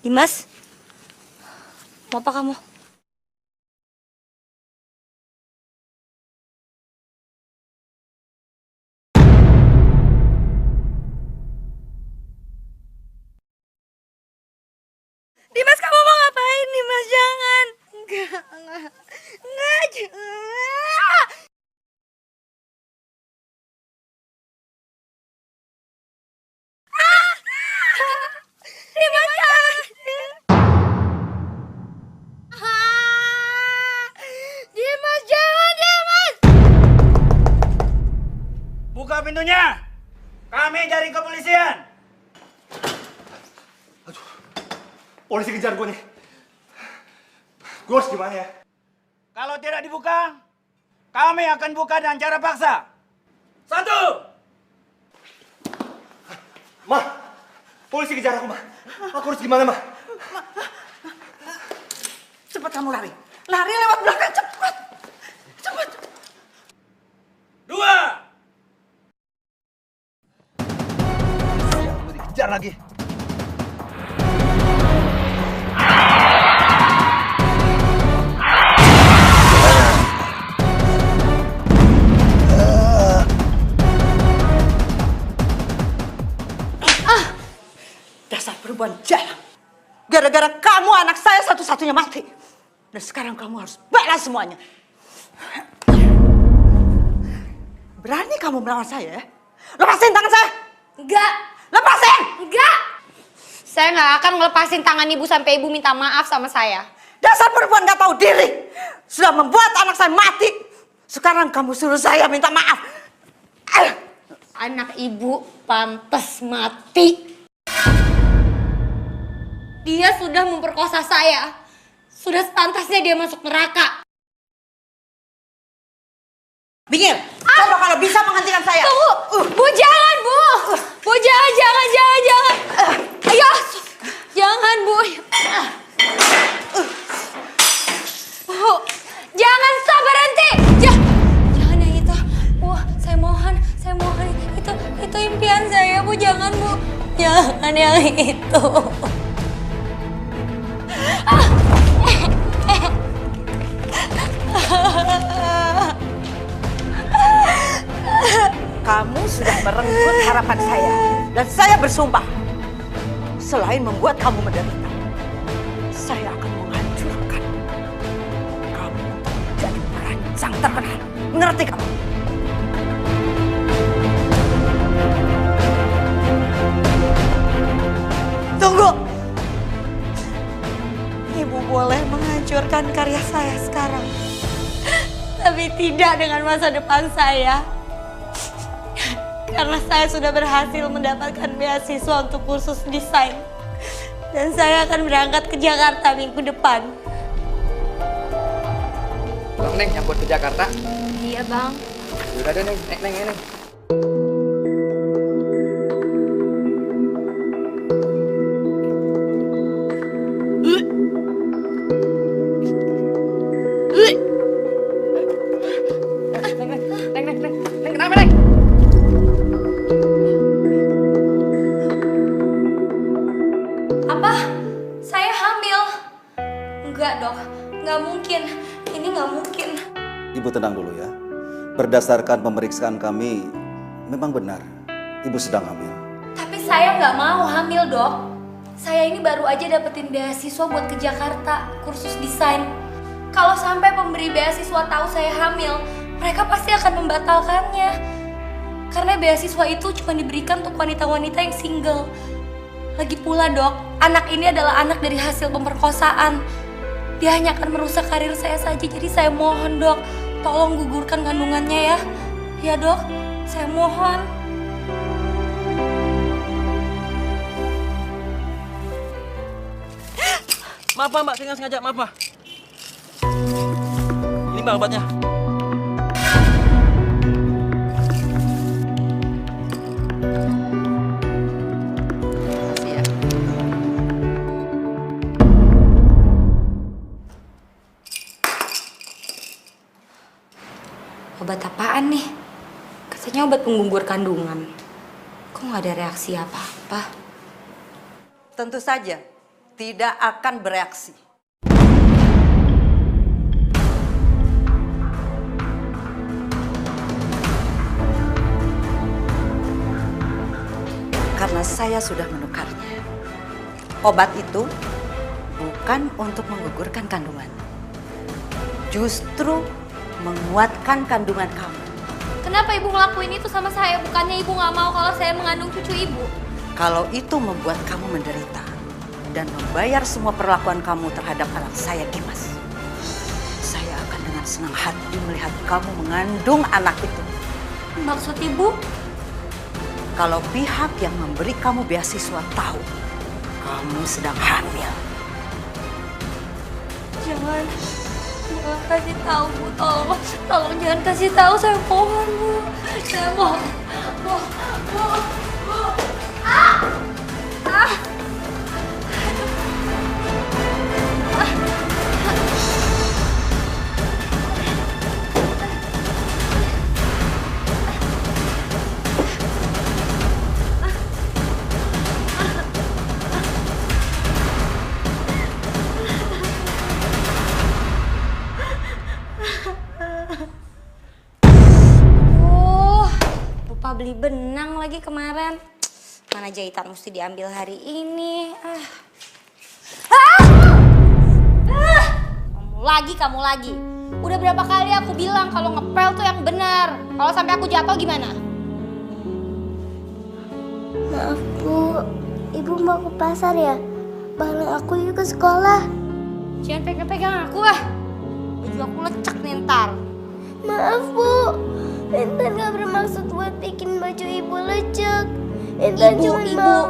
Dimas, mau apa kamu? Dimas, kamu mau ngapain? Dimas, jangan. Enggak, jangan. Dimas, jangan. Dimas, jangan, Dimas. Buka pintunya. Kami dari kepolisian. Polisi kejar gue nih. Gue harus gimana ya? Kalau tidak dibuka, kami akan buka dengan cara paksa. 1. Ma, polisi kejar aku, Ma. Aku harus gimana, Ma? Cepat kamu lari. Lari lewat belakang, cepat. Cepat. 2. Aku dikejar lagi. Dasar perempuan jalan. Gara-gara kamu anak saya satu-satunya mati. Dan sekarang kamu harus balas semuanya. Berani kamu melawan saya ya? Lepasin tangan saya. Enggak. Lepasin. Enggak. Saya nggak akan ngelepasin tangan ibu sampai ibu minta maaf sama saya. Dasar perempuan gak tahu diri. Sudah membuat anak saya mati. Sekarang kamu suruh saya minta maaf. Anak ibu pantas mati. Dia sudah memperkosa saya. Sudah sepantasnya dia masuk neraka. Bingir, kamu kalau bisa menghentikan saya. Tunggu, Bu, jangan, Bu. Bu, jangan. Ayo, jangan, Bu. Bu, jangan, stop, berhenti. Jangan yang itu. Bu, saya mohon. Itu impian saya, Bu. Jangan, Bu. Jangan yang itu. Kamu sudah merenggut harapan saya. Dan saya bersumpah, selain membuat kamu menderita, saya akan menghancurkan kamu menjadi perancang terkenal. Mengerti kamu? Tunggu. Ibu boleh menghancurkan karya saya sekarang. Tapi tidak dengan masa depan saya. Karena saya sudah berhasil mendapatkan beasiswa untuk kursus desain. Dan saya akan berangkat ke Jakarta minggu depan. Bang Neng, yang buat ke Jakarta. Iya, Bang. Udah deh, Neng. Neng, kenapa, Neng? Apa? Saya hamil? Enggak, Dok. Nggak mungkin. Ini nggak mungkin. Ibu tenang dulu ya. Berdasarkan pemeriksaan kami, memang benar Ibu sedang hamil. Tapi saya nggak mau hamil, Dok. Saya ini baru aja dapetin beasiswa buat ke Jakarta, kursus desain. Kalau sampai pemberi beasiswa tahu saya hamil, mereka pasti akan membatalkannya. Karena beasiswa itu cuma diberikan untuk wanita-wanita yang single. Lagi pula, Dok, anak ini adalah anak dari hasil pemerkosaan. Dia hanya akan merusak karir saya saja. Jadi saya mohon, Dok, tolong gugurkan kandungannya ya. Ya, Dok, saya mohon. Maaf Mbak, saya nggak sengaja, maaf Mbak. Ini Mbak obatnya. Ya. obat apaan nih? Katanya obat penggugur kandungan. Kok nggak ada reaksi apa-apa? Tentu saja tidak akan bereaksi. Karena saya sudah menukarnya. Obat itu bukan untuk menggugurkan kandungan. Justru menguatkan kandungan kamu. Kenapa ibu ngelakuin itu sama saya? Bukannya ibu nggak mau kalau saya mengandung cucu ibu? Kalau itu membuat kamu menderita dan membayar semua perlakuan kamu terhadap anak saya, Dimas, saya akan dengan senang hati melihat kamu mengandung anak itu. Maksud ibu? Kalau pihak yang memberi kamu beasiswa tahu kamu sedang hamil. Jangan kasih tahu Bu, tolong jangan kasih tahu, saya mohon Bu, saya mohon. Bu. Lupa beli benang lagi kemarin. Mana jahitan mesti diambil hari ini. Kamu lagi. Udah berapa kali aku bilang kalau ngepel tuh yang benar. Kalau sampai aku jatuh gimana? Maaf Bu, Ibu mau ke pasar ya? Bareng aku yuk ke sekolah. Jangan pegang-pegang aku ah. Baju aku lecek nih ntar. Maaf Bu, Intan gak bermaksud buat bikin baju Ibu lecek. Intan cuma mau.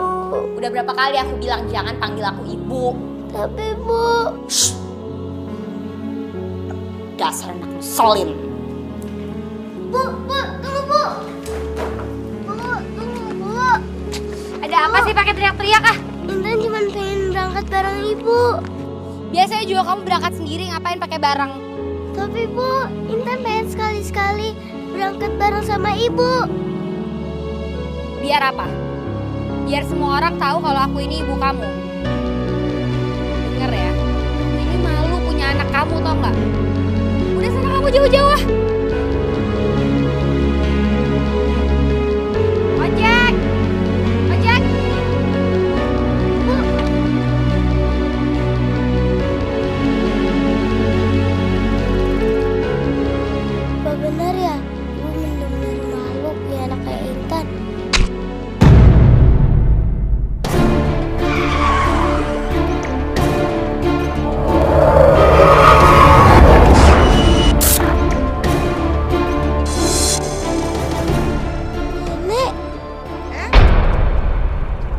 Udah berapa kali aku bilang jangan panggil aku ibu. Tapi Bu. Shh. Dasar anak ngeselin. Bu, tunggu Bu. Bu. Ada apa sih pakai teriak-teriak ah? Intan cuma pengen berangkat bareng Ibu. Biasanya juga kamu berangkat sendiri, ngapain pakai bareng? Tapi Bu, Intan pengen sekali-sekali berangkat bareng sama Ibu. Biar apa? Biar semua orang tahu kalau aku ini ibu kamu. Dengar ya, aku ini malu punya anak kamu, tau nggak? Udah sana kamu jauh-jauh ah. Ojek. Bu. Apa benar ya? Ibu benar-benar malu punya anak kayak Intan.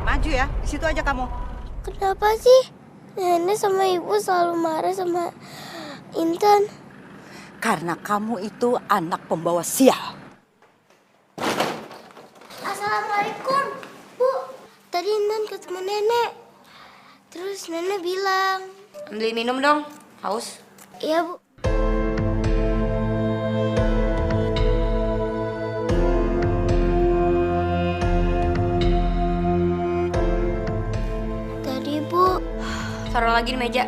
Maju ya, di situ aja kamu. Kenapa sih nenek sama ibu selalu marah sama Intan? Karena kamu itu anak pembawa sial. Assalamualaikum, Bu. Tadi Intan ketemu nenek. Terus nenek bilang, Ambil minum dong, haus. iya Bu. Tadi Bu. Taruh lagi di meja.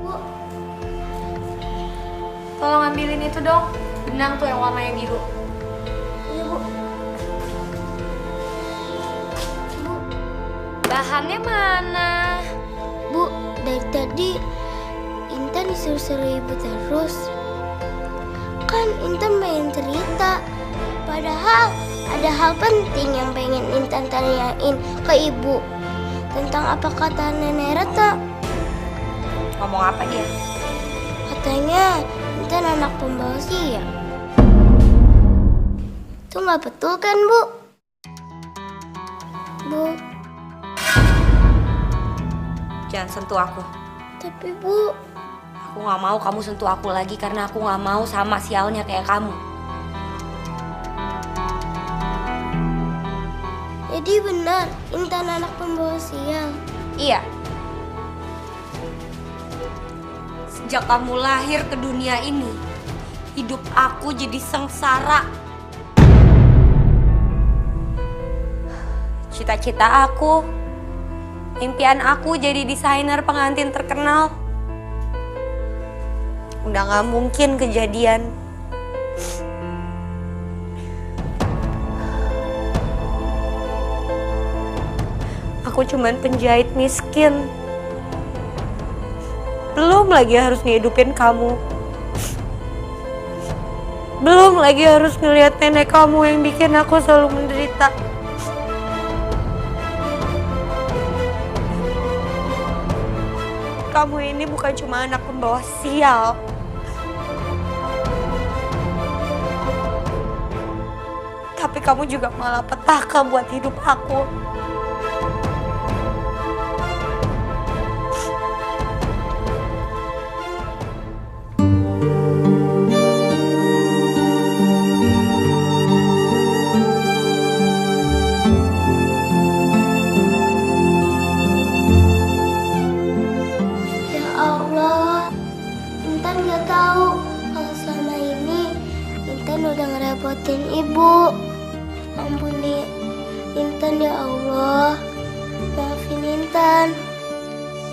Bu. Tolong ambilin itu dong, benang tuh yang warnanya biru. Iya Bu. Bu. Bahannya mana? Bu, dari tadi Intan disuruh-suruh ibu terus. Kan Intan pengen cerita. Padahal ada hal penting yang pengen Intan tanyain ke ibu. Tentang apa kata Nenek Reta. Ngomong apa dia? Katanya Intan anak pembawa sial. Itu nggak betul kan, Bu? Bu, Jangan sentuh aku. tapi Bu, Aku nggak mau kamu sentuh aku lagi karena aku nggak mau sama sialnya kayak kamu. jadi benar Intan anak pembawa sial. Iya. Sejak kamu lahir ke dunia ini, hidup aku jadi sengsara. Cita-cita aku, impian aku jadi desainer pengantin terkenal. Udah gak mungkin kejadian. Aku cuman penjahit miskin. Belum lagi harus ngehidupin kamu. Belum lagi harus ngeliat nenek kamu yang bikin aku selalu menderita. Kamu ini bukan cuma anak pembawa sial. Tapi kamu juga malah petaka buat hidup aku. Ya Allah, Intan gak tahu kalau selama ini Intan udah ngerepotin ibu. Ampuni Intan ya Allah, maafin Intan.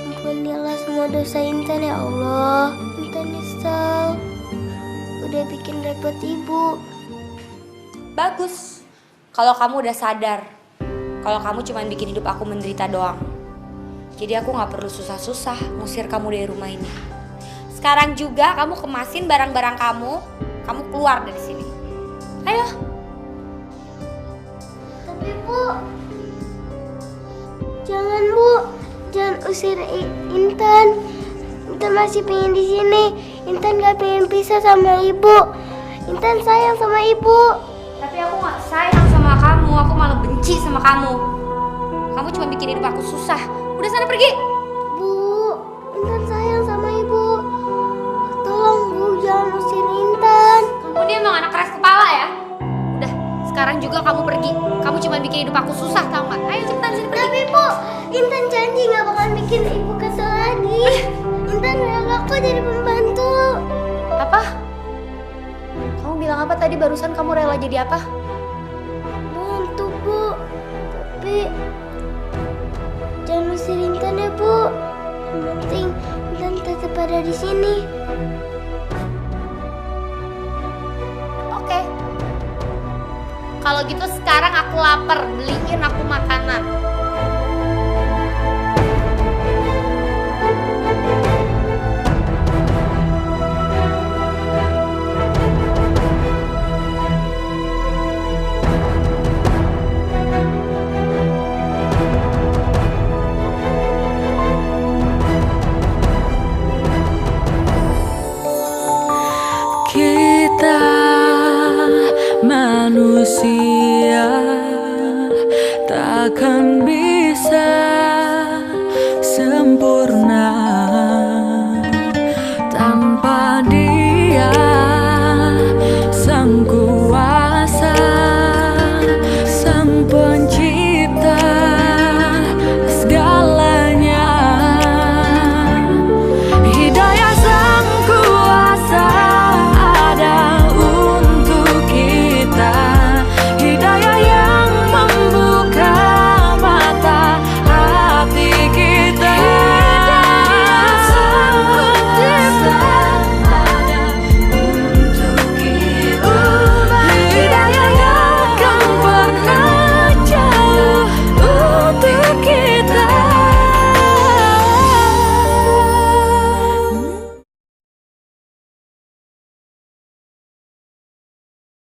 Ampunilah semua dosa Intan ya Allah. Intan nyesel udah bikin repot ibu. Bagus kalau kamu udah sadar kalau kamu cuma bikin hidup aku menderita doang. Jadi aku gak perlu susah-susah ngusir kamu dari rumah ini. Sekarang juga kamu kemasin barang-barang kamu keluar dari sini. Ayo. Tapi Bu, jangan Bu, jangan usir Intan. Intan masih pengen di sini. Intan gak pengen pisah sama ibu. Intan sayang sama ibu. Tapi aku gak sayang sama kamu, aku malah benci sama kamu. Kamu cuma bikin hidup aku susah. Udah sana pergi. Bu, Intan sayang sama ibu. Tolong Bu, jangan usir Intan. Kamu ini emang anak keras kepala ya. Udah, sekarang juga kamu pergi. Kamu cuma bikin hidup aku susah, tau gak? Ayo cepetan sini pergi. Tapi Bu, Intan janji gak bakal bikin ibu kesel lagi. Intan rela kok jadi pembantu. Apa? Kamu bilang apa tadi barusan, kamu rela jadi apa? Bantu Bu, tapi jangan usir Intan ya Bu. Yang penting Intan tetap ada di sini. Oke. Kalau gitu sekarang aku lapar, beliin aku makanan. Kita manusia takkan bisa sempurna tanpa Dia, Sang Kuasa, Sang Pencipta segalanya. Hidayah Sang Kuasa ada untuk kita. Hidayah yang membuka mata hati kita. Hidayah Sang Pencipta ada untuk kita. Hidayah yang akan pernah jauh untuk kita.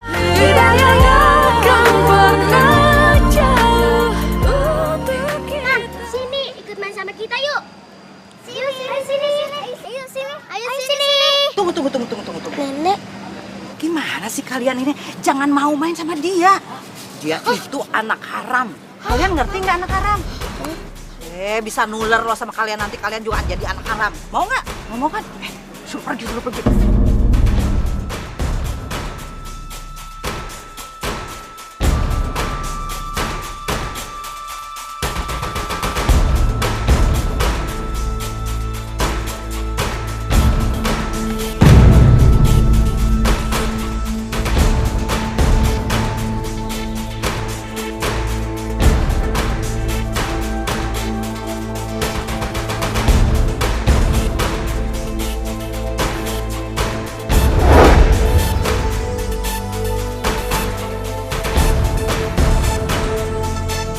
Hidayah yang akan pernah jauh untuk kita. Sini, ikut main sama kita yuk. Sini. Ayo sini. Ayo sini. Tunggu. Nenek, Gimana sih kalian ini? Jangan mau main sama dia. Dia itu anak haram. Kalian ngerti nggak anak haram? Bisa nular loh sama kalian, nanti kalian juga jadi anak haram. Mau nggak? Mau kan? Suruh pergi.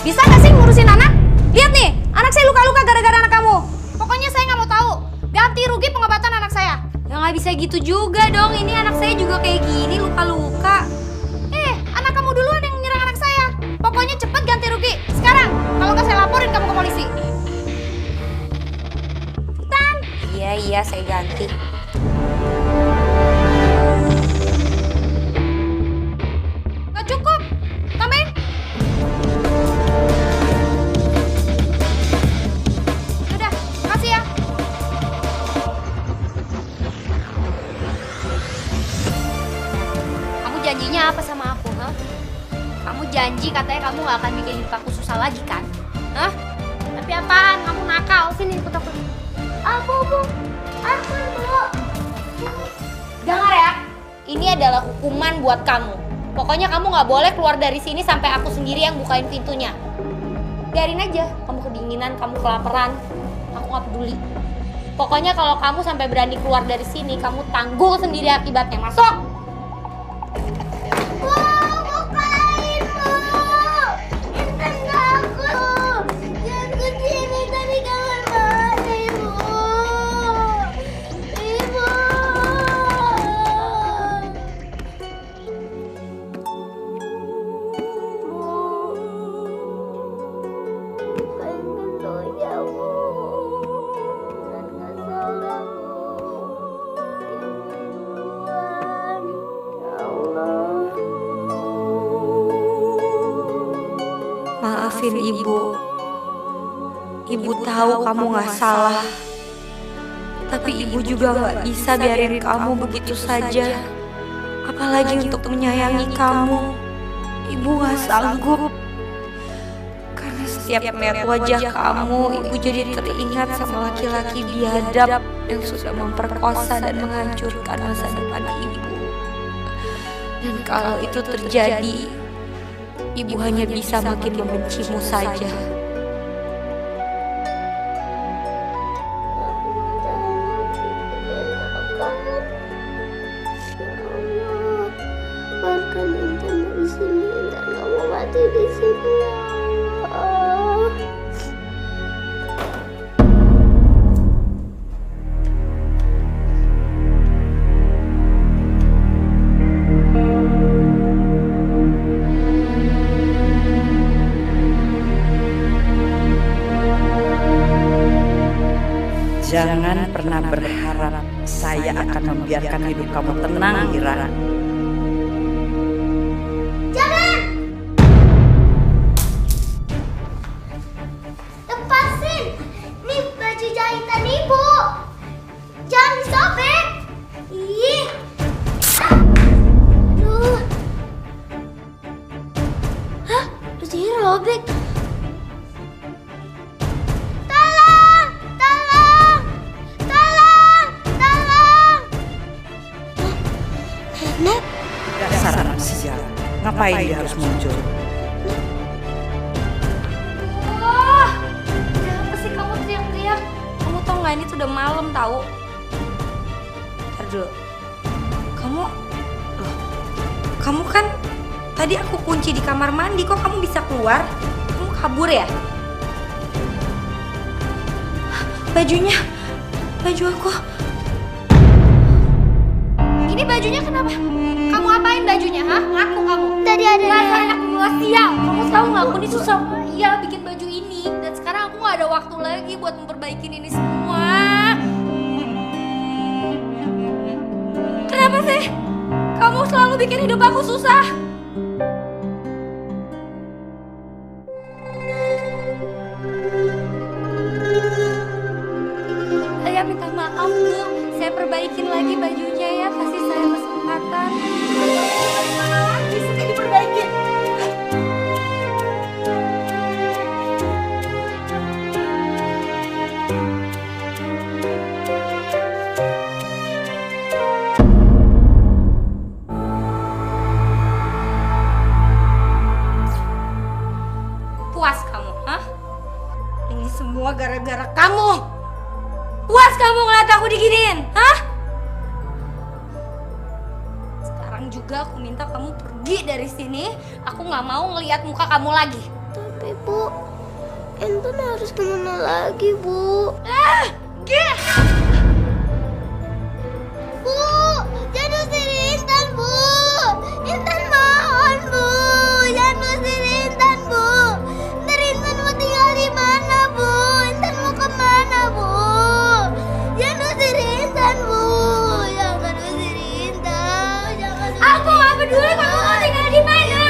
Bisa nggak sih ngurusin anak? Lihat nih, anak saya luka-luka gara-gara anak kamu. Pokoknya saya nggak mau tahu. Ganti rugi pengobatan anak saya. Ya nggak bisa gitu juga dong, ini anak saya juga kayak gini, luka-luka. Anak kamu duluan yang menyerang anak saya. Pokoknya cepet ganti rugi. Sekarang, kalau nggak saya laporin kamu ke polisi. Tan. Iya, saya ganti. Nggak cukup. Tambahin. Udah, kasih ya. Kamu janjinya apa sama aku, ha? Kamu janji katanya kamu gak akan bikin hidup aku susah lagi, kan? Hah? Tapi apaan? Kamu nakal. Sini ikut aku. Aku Bu. Dengar ya, ini adalah hukuman buat kamu. Pokoknya kamu gak boleh keluar dari sini sampai aku sendiri yang bukain pintunya. Biarin aja, kamu kedinginan, kamu kelaparan. Aku gak peduli. Pokoknya kalau kamu sampai berani keluar dari sini, kamu tanggung sendiri akibatnya. Masuk! Bukain Bu. Intan takut. Jangan kesini tadi kamar mandi Bu. Ibu. Bukain pintunya Bu. Intan nggak salah Bu. Tuhan, ya Allah. Maafin Ibu. Ibu tahu kamu gak salah. Tapi Ibu juga gak bisa biarin kamu begitu saja. Apalagi untuk menyayangi kamu. Ibu gak sanggup. Karena setiap melihat wajah kamu, Ibu jadi teringat sama laki-laki biadab yang sudah memperkosa dan menghancurkan masa depan Ibu. Dan kalau itu terjadi, Ibu hanya bisa makin membencimu saja. Biarkan Intan di sini. Intan nggak mau mati di sini ya Allah. Jangan pernah berharap saya akan membiarkan hidup kamu tenang, Ira. Jangan! Lepasin! Ini baju jahitan Ibu. Jangan disobek. Ih. Aduh. Hah? Bajunya robek. Dasar anak sial. Ngapain dia harus muncul? Kenapa sih kamu teriak-teriak? Kamu tau gak ini tuh udah malam tau? Ntar dulu. Kamu kan tadi aku kunci di kamar mandi, kok kamu bisa keluar? Kamu kabur ya? Bajunya, baju aku. Ini bajunya kenapa? Kamu apain bajunya, ha? Ngaku kamu. Tadi ada Dasar anak gua sial. Kamu tahu nggak aku ini susah ya bikin baju ini, dan sekarang aku nggak ada waktu lagi buat memperbaikin ini semua. Kenapa sih? Kamu selalu bikin hidup aku susah. Saya minta maaf Bu, saya perbaikin lagi bajunya ya, kasih saya kesempatan. Bisa diperbaiki. Puas kamu, hah? Ini semua gara-gara kamu. Puas kamu ngeliat aku diginiin, hah? Sekarang juga aku minta kamu pergi dari sini. Aku nggak mau ngelihat muka kamu lagi. Tapi Bu, Intan harus kemana lagi, Bu? Bu, jangan usir Intan, Bu. Intan mohon, Bu. Jangan usir Intan, Bu. Ntar Intan mau tinggal di mana, Bu? Intan mau kemana, Bu? Jangan usir Intan, Bu. Jangan usir Intan. Jangan usir Aku gak peduli kamu mau tinggal di mana.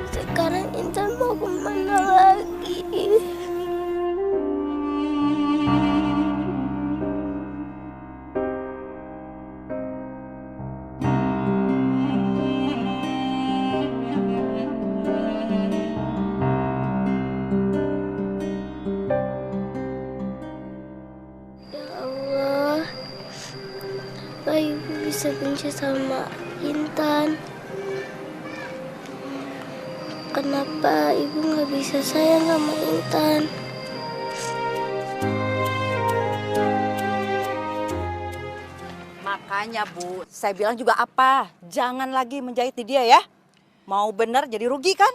Sekarang Intan mau kemana lagi? Ya Allah, apa Ibu bisa benci sama Intan? Kenapa Ibu nggak bisa sayang sama Intan? Makanya Bu, saya bilang juga apa? Jangan lagi menjahit di dia ya. Mau bener jadi rugi kan?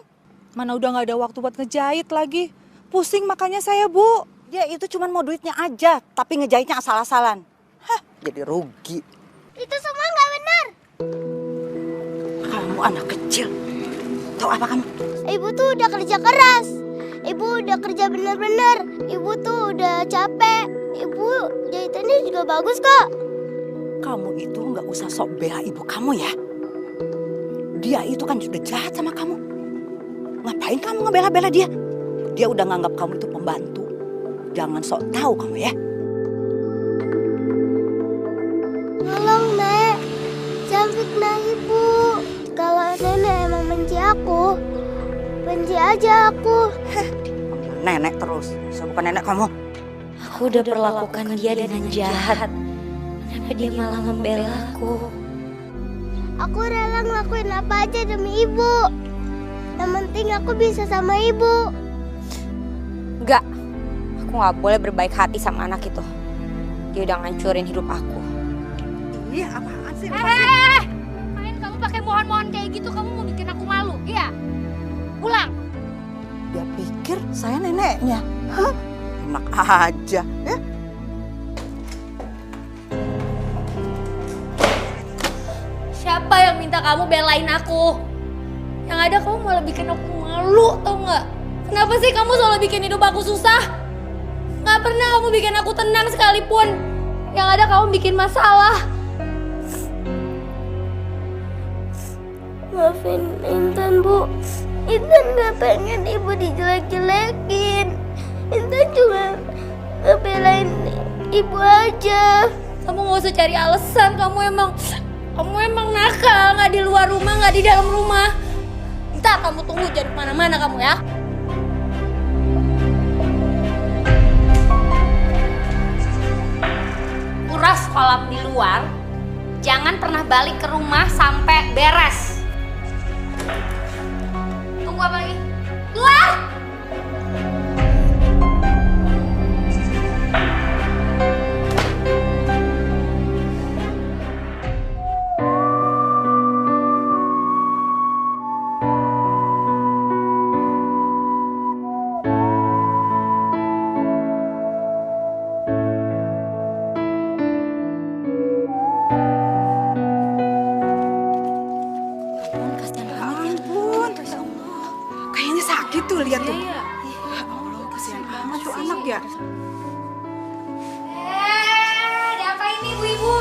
Mana udah nggak ada waktu buat ngejahit lagi. Pusing makanya saya, Bu. Dia itu cuma mau duitnya aja, tapi ngejahitnya asal-asalan. Hah, jadi rugi. Itu semua nggak benar. Kamu anak kecil. Tahu apa kamu? Ibu tuh udah kerja keras. Ibu udah kerja bener-bener. Ibu tuh udah capek. Ibu jahitannya juga bagus kok. Kamu itu nggak usah sok bela ibu kamu ya. Dia itu kan sudah jahat sama kamu. Ngapain kamu ngebela-bela dia? Dia udah nganggap kamu itu pembantu. Jangan sok tahu kamu ya. Tolong, Nek. Jangan fitnah Ibu. Kalau Nenek emang benci aku, benci aja aku. Nenek terus. Saya bukan nenek kamu. Aku udah perlakukan dia dengan jahat. Kenapa dia malah membela aku? Aku rela ngelakuin apa aja demi Ibu. Yang penting aku bisa sama Ibu. Enggak, aku nggak boleh berbaik hati sama anak itu. Dia udah ngancurin hidup aku. Iya, apaan sih? Main kamu pakai mohon-mohon kayak gitu, kamu mau bikin aku malu, iya? Pulang. Dia pikir saya neneknya. Hah? Enak aja, ya? Siapa yang minta kamu belain aku? Yang ada kamu malah bikin aku malu, tau nggak? Kenapa sih kamu selalu bikin hidup aku susah? Nggak pernah kamu bikin aku tenang sekalipun. Yang ada kamu bikin masalah. Maafin Intan, Bu. Intan gak pengen Ibu dijelek-jelekin. Intan cuma ngebelain Ibu aja. Kamu nggak usah cari alasan. Kamu emang nakal. Nggak di luar rumah, nggak di dalam rumah. Ntar kamu tunggu, jangan kemana-mana kamu ya. Kuras kolam di luar. Jangan pernah balik ke rumah sampai beres. Tunggu apa lagi? Keluar! Tuh lihat tuh. Ya Allah, kasihan amat tuh anak ya. Ada apa ini ibu-ibu?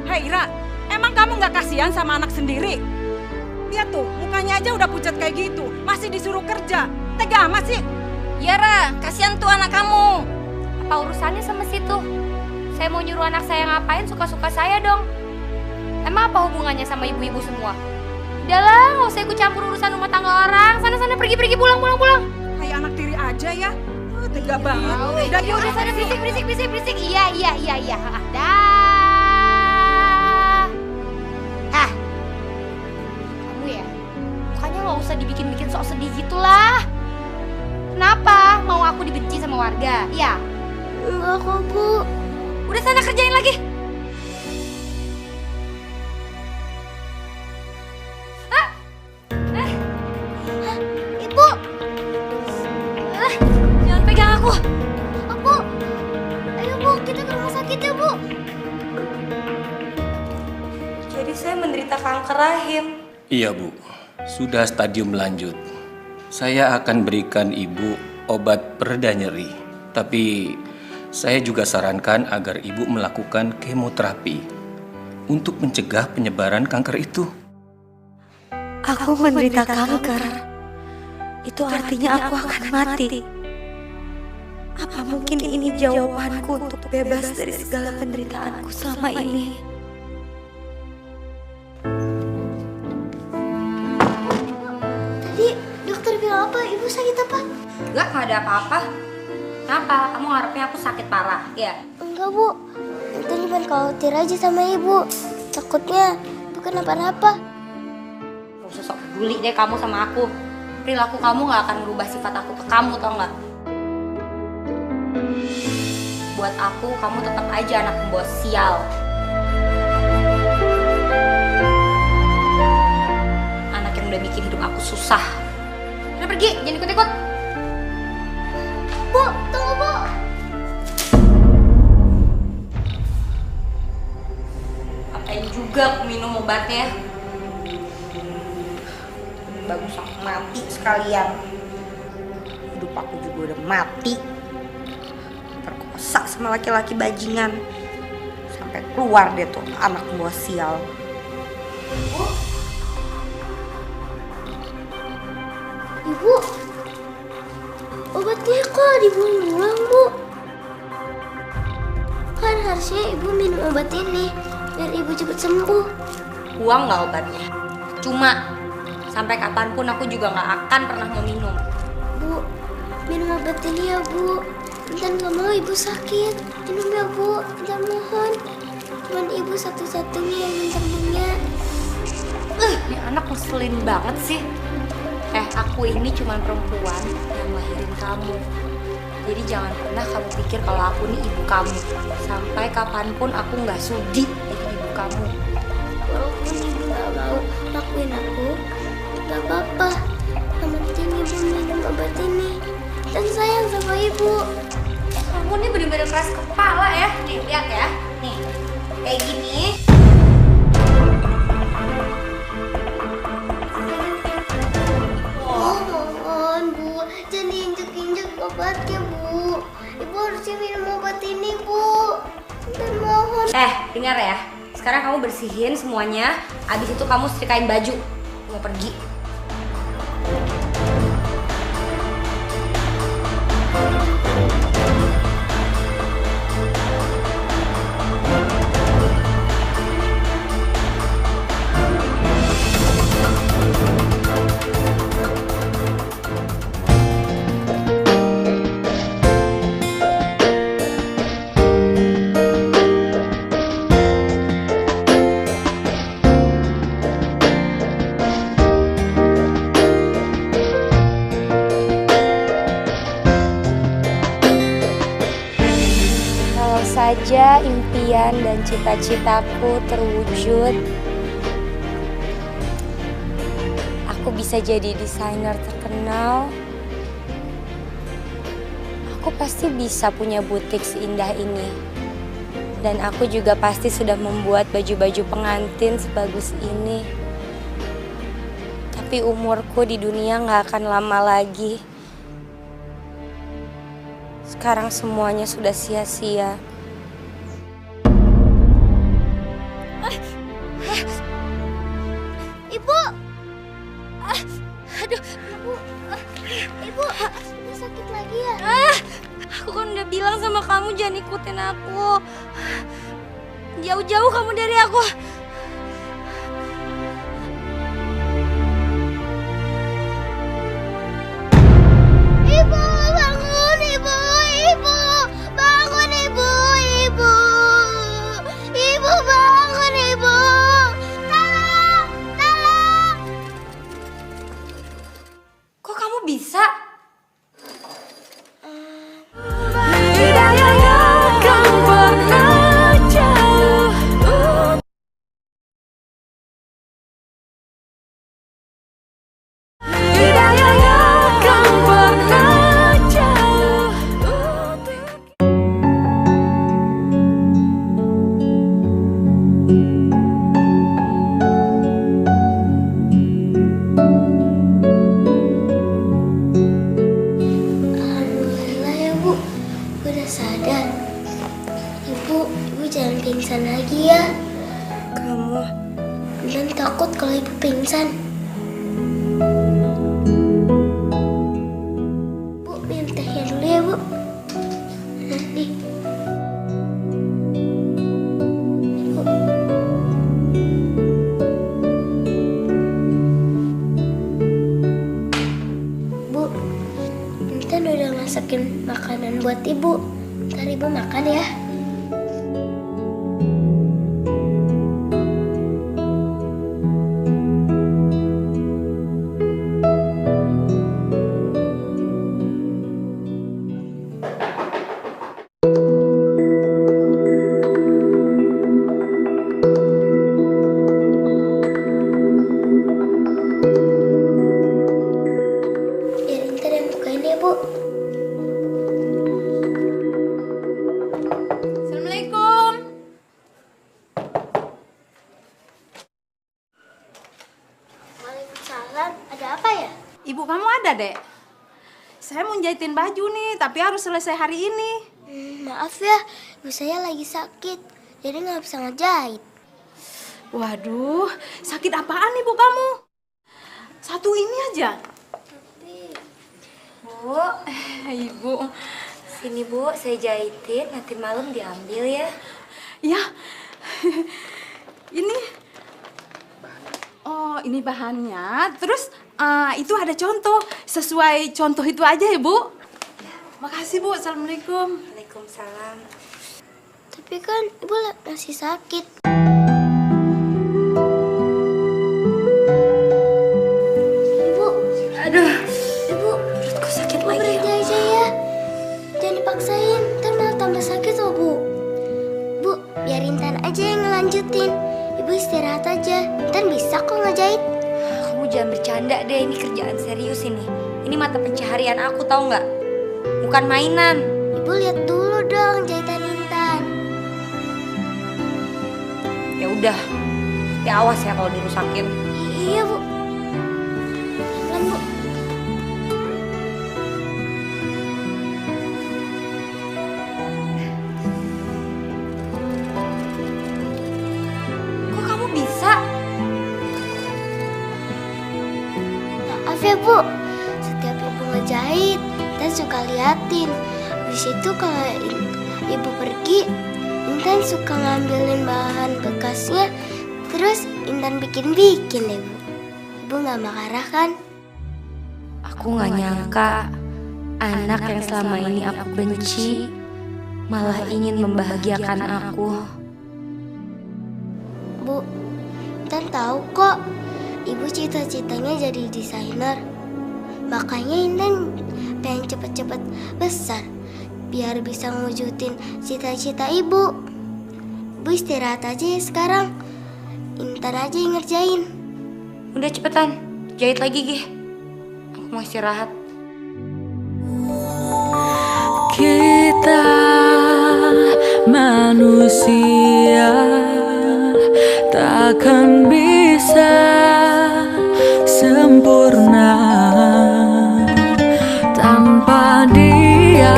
Hei Ira, emang kamu nggak kasihan sama anak sendiri? Lihat tuh, mukanya aja udah pucat kayak gitu, masih disuruh kerja. Tega amat sih. Ya Ra, kasihan tuh anak kamu. Apa urusannya sama situ? Saya mau nyuruh anak saya ngapain suka-suka saya dong. Emang apa hubungannya sama ibu-ibu semua? Udahlah, nggak usah ikut campur urusan rumah tangga orang. Sana-sana pergi pulang. Kayak anak tiri aja ya. Tega banget. Udah sana berisik. Iya. Dah. Hah? Kamu ya? Makanya nggak usah dibikin-bikin sok sedih gitulah. Kenapa? Mau aku dibenci sama warga? Iya. Enggak kok, Bu. Udah sana kerjain lagi. Ibu. Jangan pegang aku. Bu. Ayo, Bu, kita ke rumah sakit ya, Bu. Jadi saya menderita kanker rahim. Iya, Bu. Sudah stadium lanjut. Saya akan berikan Ibu obat pereda nyeri. Tapi saya juga sarankan agar Ibu melakukan kemoterapi untuk mencegah penyebaran kanker itu. Aku menderita kanker. Itu artinya aku akan mati. Apa mungkin ini jawabanku untuk bebas dari segala penderitaanku selama ini? Tadi dokter bilang apa? Ibu sakit apa? Enggak ada apa-apa. Kenapa? Kamu ngarepnya aku sakit parah, ya? Enggak, Bu. Itu cuma khawatir aja sama Ibu. Takutnya bukan apa-apa. Gak usah sok peduli deh kamu sama aku. Perilaku kamu gak akan merubah sifat aku ke kamu, tau gak? Buat aku, kamu tetap aja anak pembawa sial. Anak yang udah bikin hidup aku susah. Udah pergi, jangan ikut-ikut. Bu, tunggu, Bu. Apain juga aku minum obatnya. Bagus aku mati sekalian. Hidup aku juga udah mati. Perkosa sama laki-laki bajingan. Sampai keluar deh tuh anak buah sial. Ibu, obatnya kok dibuang-buang, Bu? Kan harusnya Ibu minum obat ini biar Ibu cepat sembuh. Buang nggak obatnya? Cuma sampai kapanpun aku juga nggak akan pernah mau minum. Bu, minum obat ini ya, Bu. Intan gak mau Ibu sakit. Minum ya, Bu. Intan mohon. Cuman Ibu satu-satunya yang Intan punya. Ini anak ngeselin banget sih. Aku ini cuma perempuan yang lahirin kamu. Jadi jangan pernah kamu pikir kalau aku nih ibu kamu. Sampai kapanpun aku nggak sudi jadi ibu kamu. Walaupun Ibu gak mau lakuin aku, gak apa-apa. Yang penting Ibu minum obat ini. Dan sayang sama Ibu. Kamu nih bener-bener keras kepala ya. Nih, lihat ya. Nih, kayak gini. Mohon, Bu. Jangan diinjek-injek obatnya, Bu. Ibu harusnya minum obat ini, Bu. Dan mohon. Dengar ya. Sekarang kamu bersihin semuanya. Abis itu kamu setrikain baju. Mau pergi. Saja impian dan cita-citaku terwujud, aku bisa jadi desainer terkenal. Aku pasti bisa punya butik seindah ini. Dan aku juga pasti sudah membuat baju-baju pengantin sebagus ini. Tapi umurku di dunia gak akan lama lagi. Sekarang semuanya sudah sia-sia. Ibu! Aduh, Ibu sakit lagi ya? Aku kan udah bilang sama kamu jangan ikutin aku. Jauh-jauh kamu dari aku. Ibu jangan pingsan lagi ya. Kamu Intan takut kalau ibu pingsan. Bu, minum tehnya dulu ya, Bu. Nih. Bu, Intan udah masakin makanan buat ibu. Ntar ibu makan ya. Biar Intan yang bukain ya, Bu. Assalamualaikum. Waalaikumsalam. Ada apa ya? Ibu kamu ada, Dek? Saya mau jahitin baju nih, tapi harus selesai hari ini. Maaf ya, ibu saya lagi sakit. Jadi nggak bisa ngejahit. Waduh, sakit apaan ibu kamu? Satu ini aja. Bu, Ibu. sini Bu, saya jahitin, nanti malam diambil ya. Ya, ini. Oh, ini bahannya. Terus itu ada contoh. Sesuai contoh itu aja ya, Bu. Makasih, Bu. Assalamualaikum. Waalaikumsalam. Tapi kan ibu masih sakit. Ibu, Aduh, ibu, perutku sakit lagi. berhenti aja ya. Jangan dipaksain, ntar malah tambah sakit loh, Bu. Bu, biar Intan aja yang ngelanjutin. Ibu istirahat aja, Intan bisa kok ngejahit. Kamu jangan bercanda deh, ini kerjaan serius ini. Ini mata pencaharian aku, tahu nggak? Bukan mainan. Ibu lihat dulu dong jahitan Intan. Ya udah, tapi awas ya kalau dirusakin. Iya, Bu. Pelan, Bu. Kok kamu bisa? Maaf ya, Bu. Setiap ibu ngejahit, Intan suka liatin. Habis itu kalau ibu pergi, Intan suka ngambilin bahan bekasnya. Terus Intan bikin-bikin deh, Bu. Ibu nggak marah kan? Aku nggak nyangka anak yang selama ini aku benci malah ingin membahagiakan aku. Bu, Intan tahu kok. Ibu cita-citanya jadi desainer. Makanya Intan pengen cepet-cepet besar. Biar bisa ngewujudin cita-cita ibu. Ibu istirahat aja ya sekarang. Intan aja yang ngerjain. Udah cepetan, jahit lagi Gih. Aku mau istirahat. Kita manusia takkan bisa sempurna tanpa Dia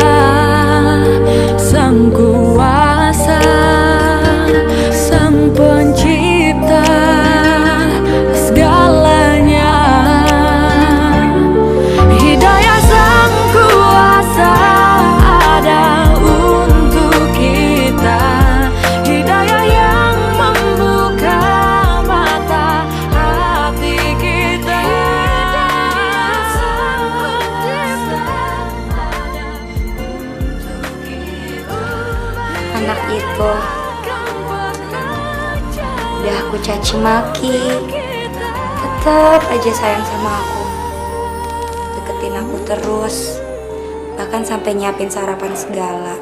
Sang Kuasa, Sang Pencipta segalanya. Hidayah Sang Kuasa ada untuk kita. Hidayah yang membuka mata hati kita. Sang Pencipta ada untuk kita. Anak itu udah aku caci maki, tetap aja sayang sama aku. Deketin aku terus, bahkan sampai nyiapin sarapan segala.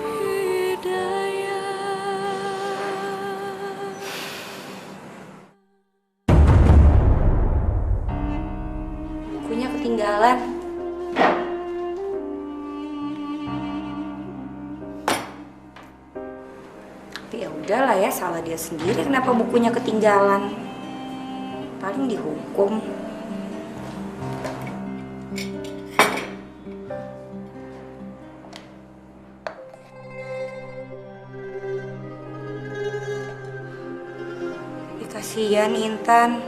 Bukunya ketinggalan. Tapi ya udahlah ya, salah dia sendiri kenapa bukunya ketinggalan. Paling dihukum. Kasihan Intan.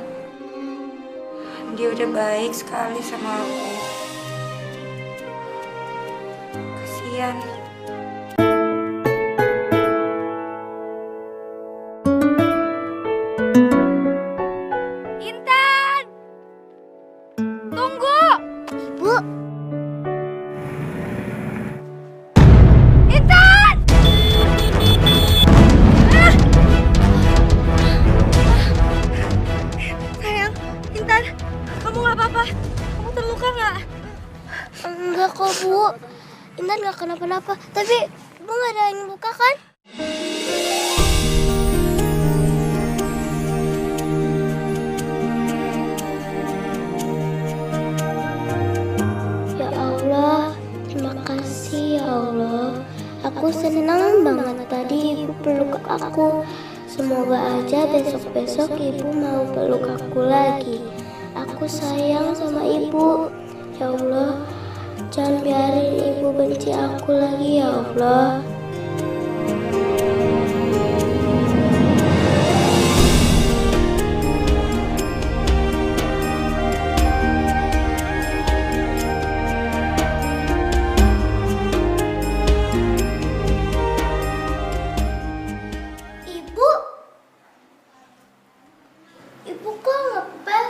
Dia udah baik sekali sama aku. Kasihan. Intan! Tunggu! Ibu, Intan! Sayang, Intan, kamu gak apa-apa? Kamu terluka gak? enggak kok Bu. Intan gak kenapa-napa. Tapi Ibu gak ada yang luka kan? Ya Allah, terima kasih ya Allah. Aku senang banget tadi Ibu peluk aku. Semoga aja besok-besok Ibu mau peluk aku lagi. Aku sayang sama Ibu. Ya Allah, jangan biarin Ibu benci aku lagi ya Allah. Ibu kok ngepel?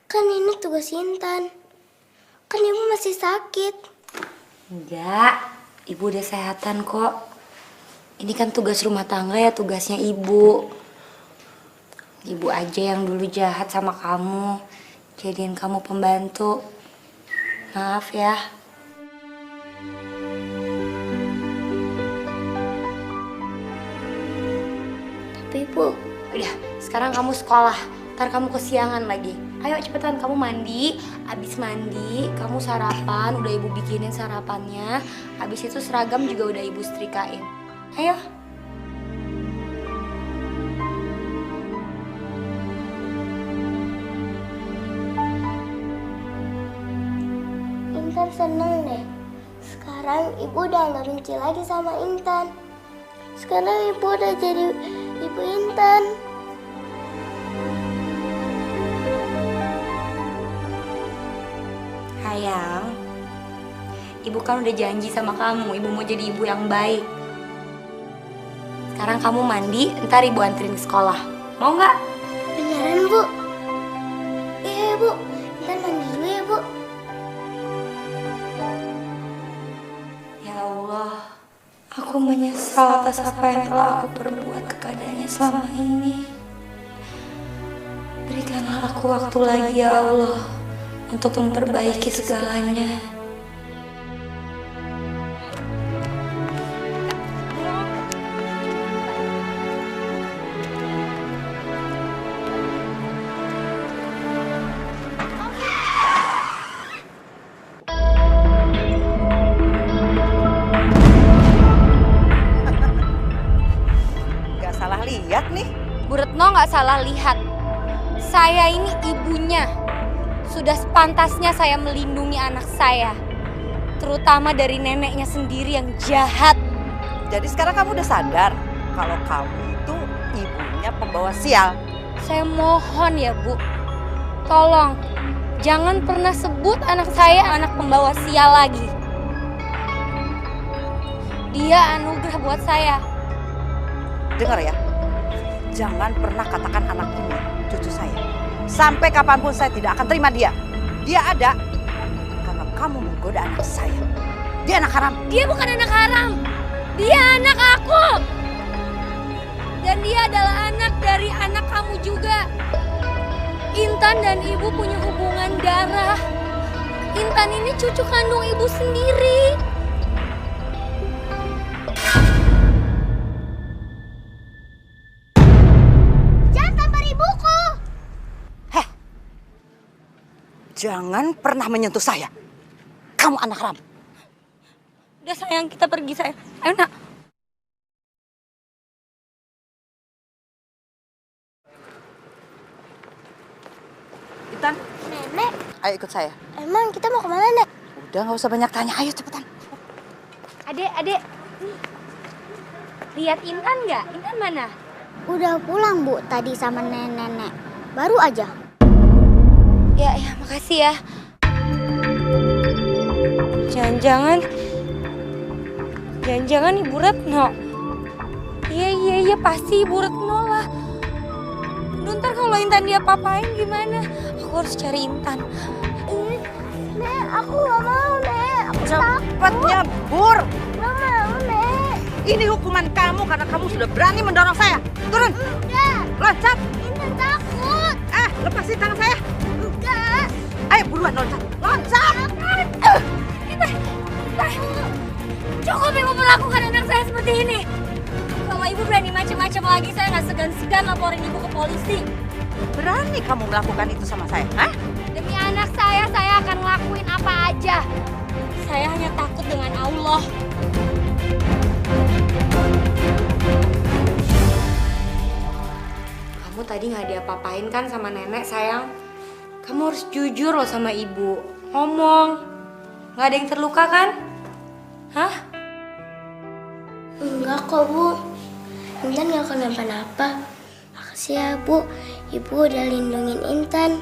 Kan ini tugas Intan. Kan Ibu masih sakit. Enggak, Ibu udah sehatan kok. Ini kan tugas rumah tangga ya, tugasnya Ibu. Ibu aja yang dulu jahat sama kamu, jadiin kamu pembantu. Maaf ya. Tapi Bu, Udah, sekarang kamu sekolah. Ntar kamu kesiangan lagi. Ayo cepetan kamu mandi. Abis mandi, kamu sarapan. Udah Ibu bikinin sarapannya. Habis itu seragam juga udah Ibu setrikain. Ayo. Intan seneng deh. Sekarang Ibu udah gak benci lagi sama Intan. Sekarang Ibu udah jadi Ibu Intan. Sayang, Ibu kan udah janji sama kamu. Ibu mau jadi ibu yang baik. Sekarang kamu mandi, ntar Ibu anterin ke sekolah. Mau nggak? Beneran Bu? Iya Bu, Intan mandi dulu ya Bu. Ya Allah, aku menyesal atas apa yang telah aku perbuat kepadanya selama ini. Berikanlah aku waktu lagi ya Allah untuk memperbaiki segalanya. Gak salah lihat nih. Bu Retno nggak salah lihat. Saya ini ibunya. Sudah sepantasnya saya melindungi anak saya. Terutama dari neneknya sendiri yang jahat. Jadi sekarang kamu udah sadar kalau kamu itu ibunya pembawa sial. Saya mohon ya Bu, tolong jangan pernah sebut anak saya anak pembawa sial lagi. Dia anugerah buat saya. Dengar ya, jangan pernah katakan anak ini cucu saya. Sampai kapanpun saya tidak akan terima dia. Dia ada karena kamu menggoda anak saya. Dia anak haram. Dia bukan anak haram. Dia anak aku. Dan dia adalah anak dari anak kamu juga. Intan dan Ibu punya hubungan darah. Intan ini cucu kandung Ibu sendiri. Jangan tampar ibuku. Jangan pernah menyentuh saya. Kamu anak haram. Udah sayang, kita pergi sayang. Ayo nak. Intan, Nenek, ayo ikut saya. emang kita mau kemana Nek? Udah gak usah banyak tanya, ayo cepetan. Adek. Lihat Intan nggak? Intan mana? Udah pulang Bu tadi sama nenek-nenek. Baru aja. Ya, makasih ya. Jangan-jangan Ibu Retno. Iya pasti Ibu Retno lah. Aduh, ntar kalau Intan dia papain gimana? Aku harus cari Intan. Nek, aku gak mau, Nek. Aku Cepet nyebur. Gak mau, Nek. Ini hukuman kamu karena kamu sudah berani mendorong saya. Turun. Enggak. Loncat. Intan takut. Lepasin tangan saya. Enggak. Ayo buruan loncat. Loncat. Cukup Ibu melakukan anak saya seperti ini. Kalau Ibu berani macam-macam lagi, saya nggak segan-segan laporin Ibu ke polisi. Berani kamu melakukan itu sama saya, hah? Demi anak saya akan ngelakuin apa aja. Saya hanya takut dengan Allah. Kamu tadi nggak diapa-apain kan sama nenek, sayang? Kamu harus jujur loh sama Ibu. Ngomong. Nggak ada yang terluka kan? Hah? Enggak kok, Bu. Intan gak kenapa-napa. Makasih ya, Bu. Ibu udah lindungin Intan.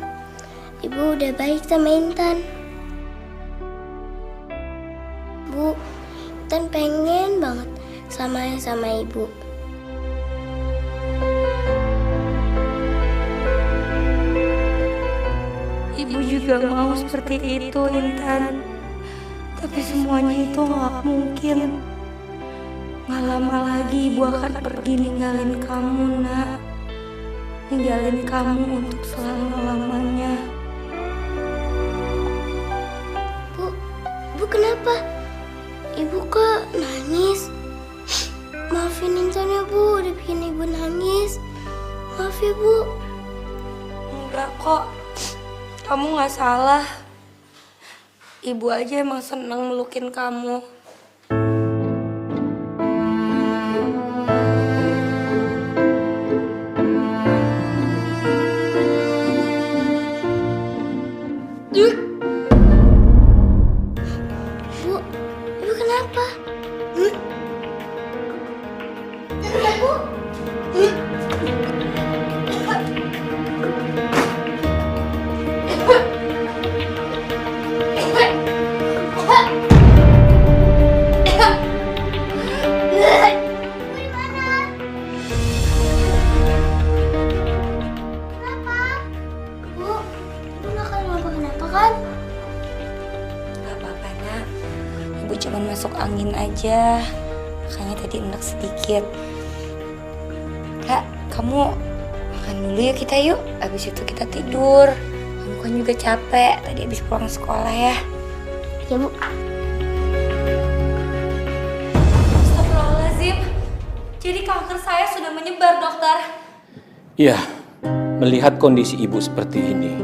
Ibu udah baik sama Intan. Bu, Intan pengen banget sama Ibu. Ibu juga mau seperti itu, Intan. Tapi semuanya itu gak mungkin. Gak lama lagi Ibu akan pergi ninggalin kamu, Nak. Ninggalin kamu untuk selama-lamanya. Bu kenapa? Ibu kok nangis? Maafin Intan ya, Bu. Udah bikin Ibu nangis. Maaf ya, Bu. Enggak kok. Kamu gak salah. Ibu aja emang seneng melukin kamu. Ibu kenapa? Bu? Cuman masuk angin aja, makanya tadi enak sedikit. Kak, kamu makan dulu yuk kita yuk. Abis itu kita tidur. Kamu kan juga capek, tadi abis pulang sekolah ya. Ya, Bu. Astagfirullahaladzim. Jadi kanker saya sudah menyebar, dokter. Ya, melihat kondisi ibu seperti ini,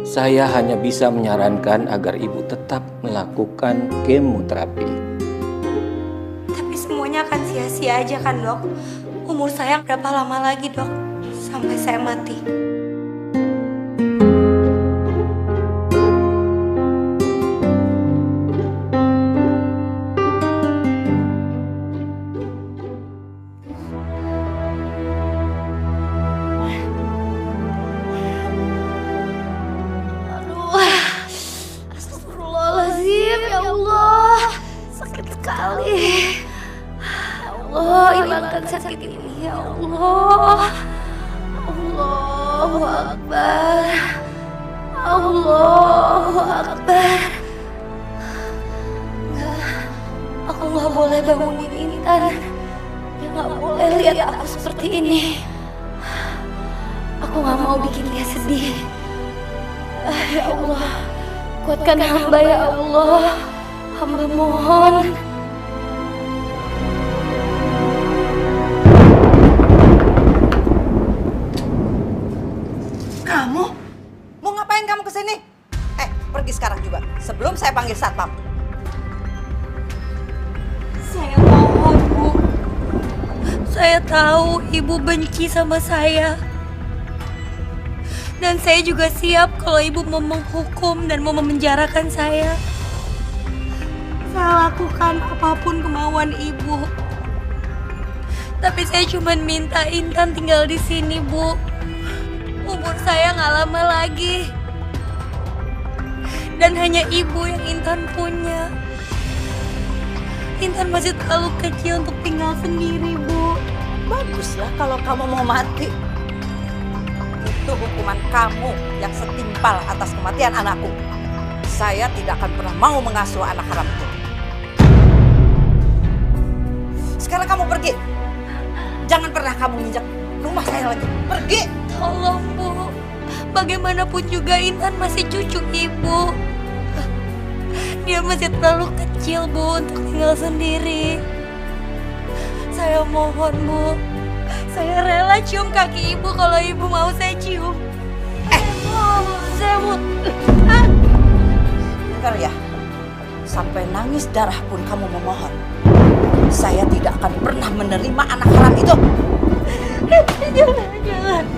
saya hanya bisa menyarankan agar ibu tetap melakukan kemoterapi. Tapi semuanya akan sia-sia aja kan, Dok? Umur saya berapa lama lagi, Dok? Sampai saya mati. Hilangkan sakit ini ya Allah. Allahu Akbar. Allahu Akbar. Aku nggak boleh bangunin Intan. Dia nggak boleh lihat aku seperti ini. Aku nggak mau bikin dia sedih. Ya Allah, kuatkan hamba ya Allah. Hamba mohon. Kamu? Mau ngapain kamu kesini? Pergi sekarang juga, sebelum saya panggil satpam. Saya mohon, Bu. Saya tahu Ibu benci sama saya. Dan saya juga siap kalau Ibu mau menghukum dan mau memenjarakan saya. Saya lakukan apapun kemauan Ibu. Tapi saya cuma minta Intan tinggal di sini, Bu. Umur saya nggak lama lagi. Dan hanya ibu yang Intan punya. Intan masih terlalu kecil untuk tinggal sendiri, Bu. Baguslah kalau kamu mau mati. Itu hukuman kamu yang setimpal atas kematian anakku. Saya tidak akan pernah mau mengasuh anak haram itu. Sekarang kamu pergi. Jangan pernah kamu injak rumah saya lagi. Pergi. Tolong, Bu. Bagaimanapun juga Intan masih cucu ibu. Dia masih terlalu kecil, Bu, untuk tinggal sendiri. Saya mohon, Bu. Saya rela cium kaki ibu kalau ibu mau saya cium. Saya mau. Dengar ya, sampai nangis darah pun kamu memohon. Saya tidak akan pernah menerima anak haram itu.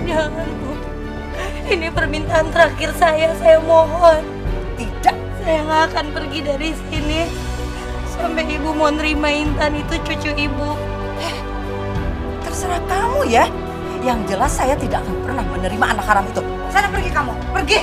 Jangan, Bu. Ini permintaan terakhir saya mohon. Tidak. Saya nggak akan pergi dari sini sampai ibu mau nerima Intan itu cucu ibu. Terserah kamu ya. Yang jelas saya tidak akan pernah menerima anak haram itu. Sana pergi kamu, pergi.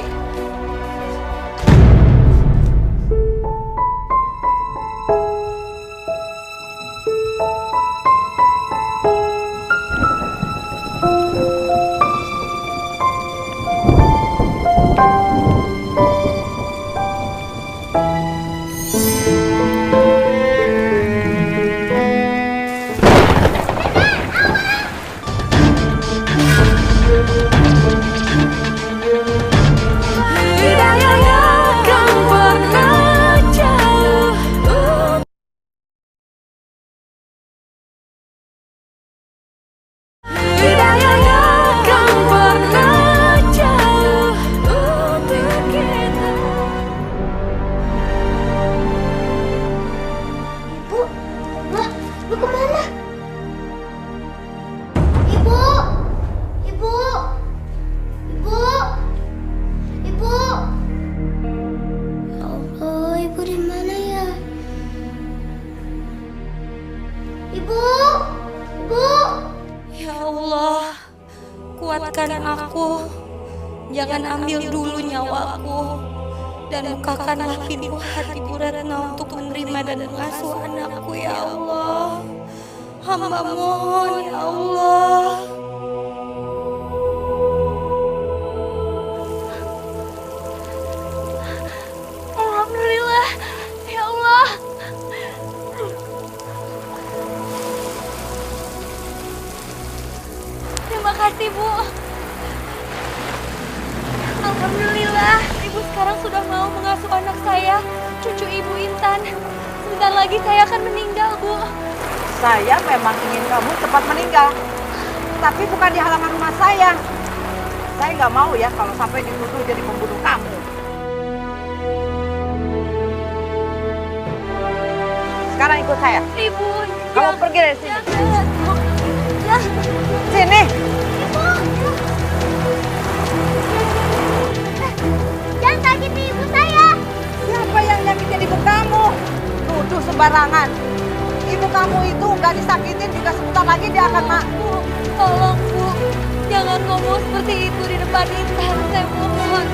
Kuatkan aku, jangan ambil dulu nyawaku, dan bukakanlah pintu hati Bu Retno untuk menerima dan mengasuh anakku, ya Allah. Hamba mohon, ya Allah. Alhamdulillah, ya Allah. Terima kasih, Bu. Alhamdulillah, Ibu sekarang sudah mau mengasuh anak saya, cucu Ibu Intan. Sebentar lagi saya akan meninggal, Bu. Saya memang ingin kamu cepat meninggal, tapi bukan di halaman rumah saya. Saya nggak mau ya kalau sampai dituduh jadi pembunuh kamu. Sekarang ikut saya. Ibu, kamu pergi dari sini. Jangan. Sini. Jangan sakiti ibu saya. Siapa yang nyakitin ibu kamu? Nuduh sembarangan. Ibu kamu itu nggak disakitin juga sebentar lagi dia akan Bu, tolong Bu, jangan ngomong seperti itu di depan Intan. Saya mohon.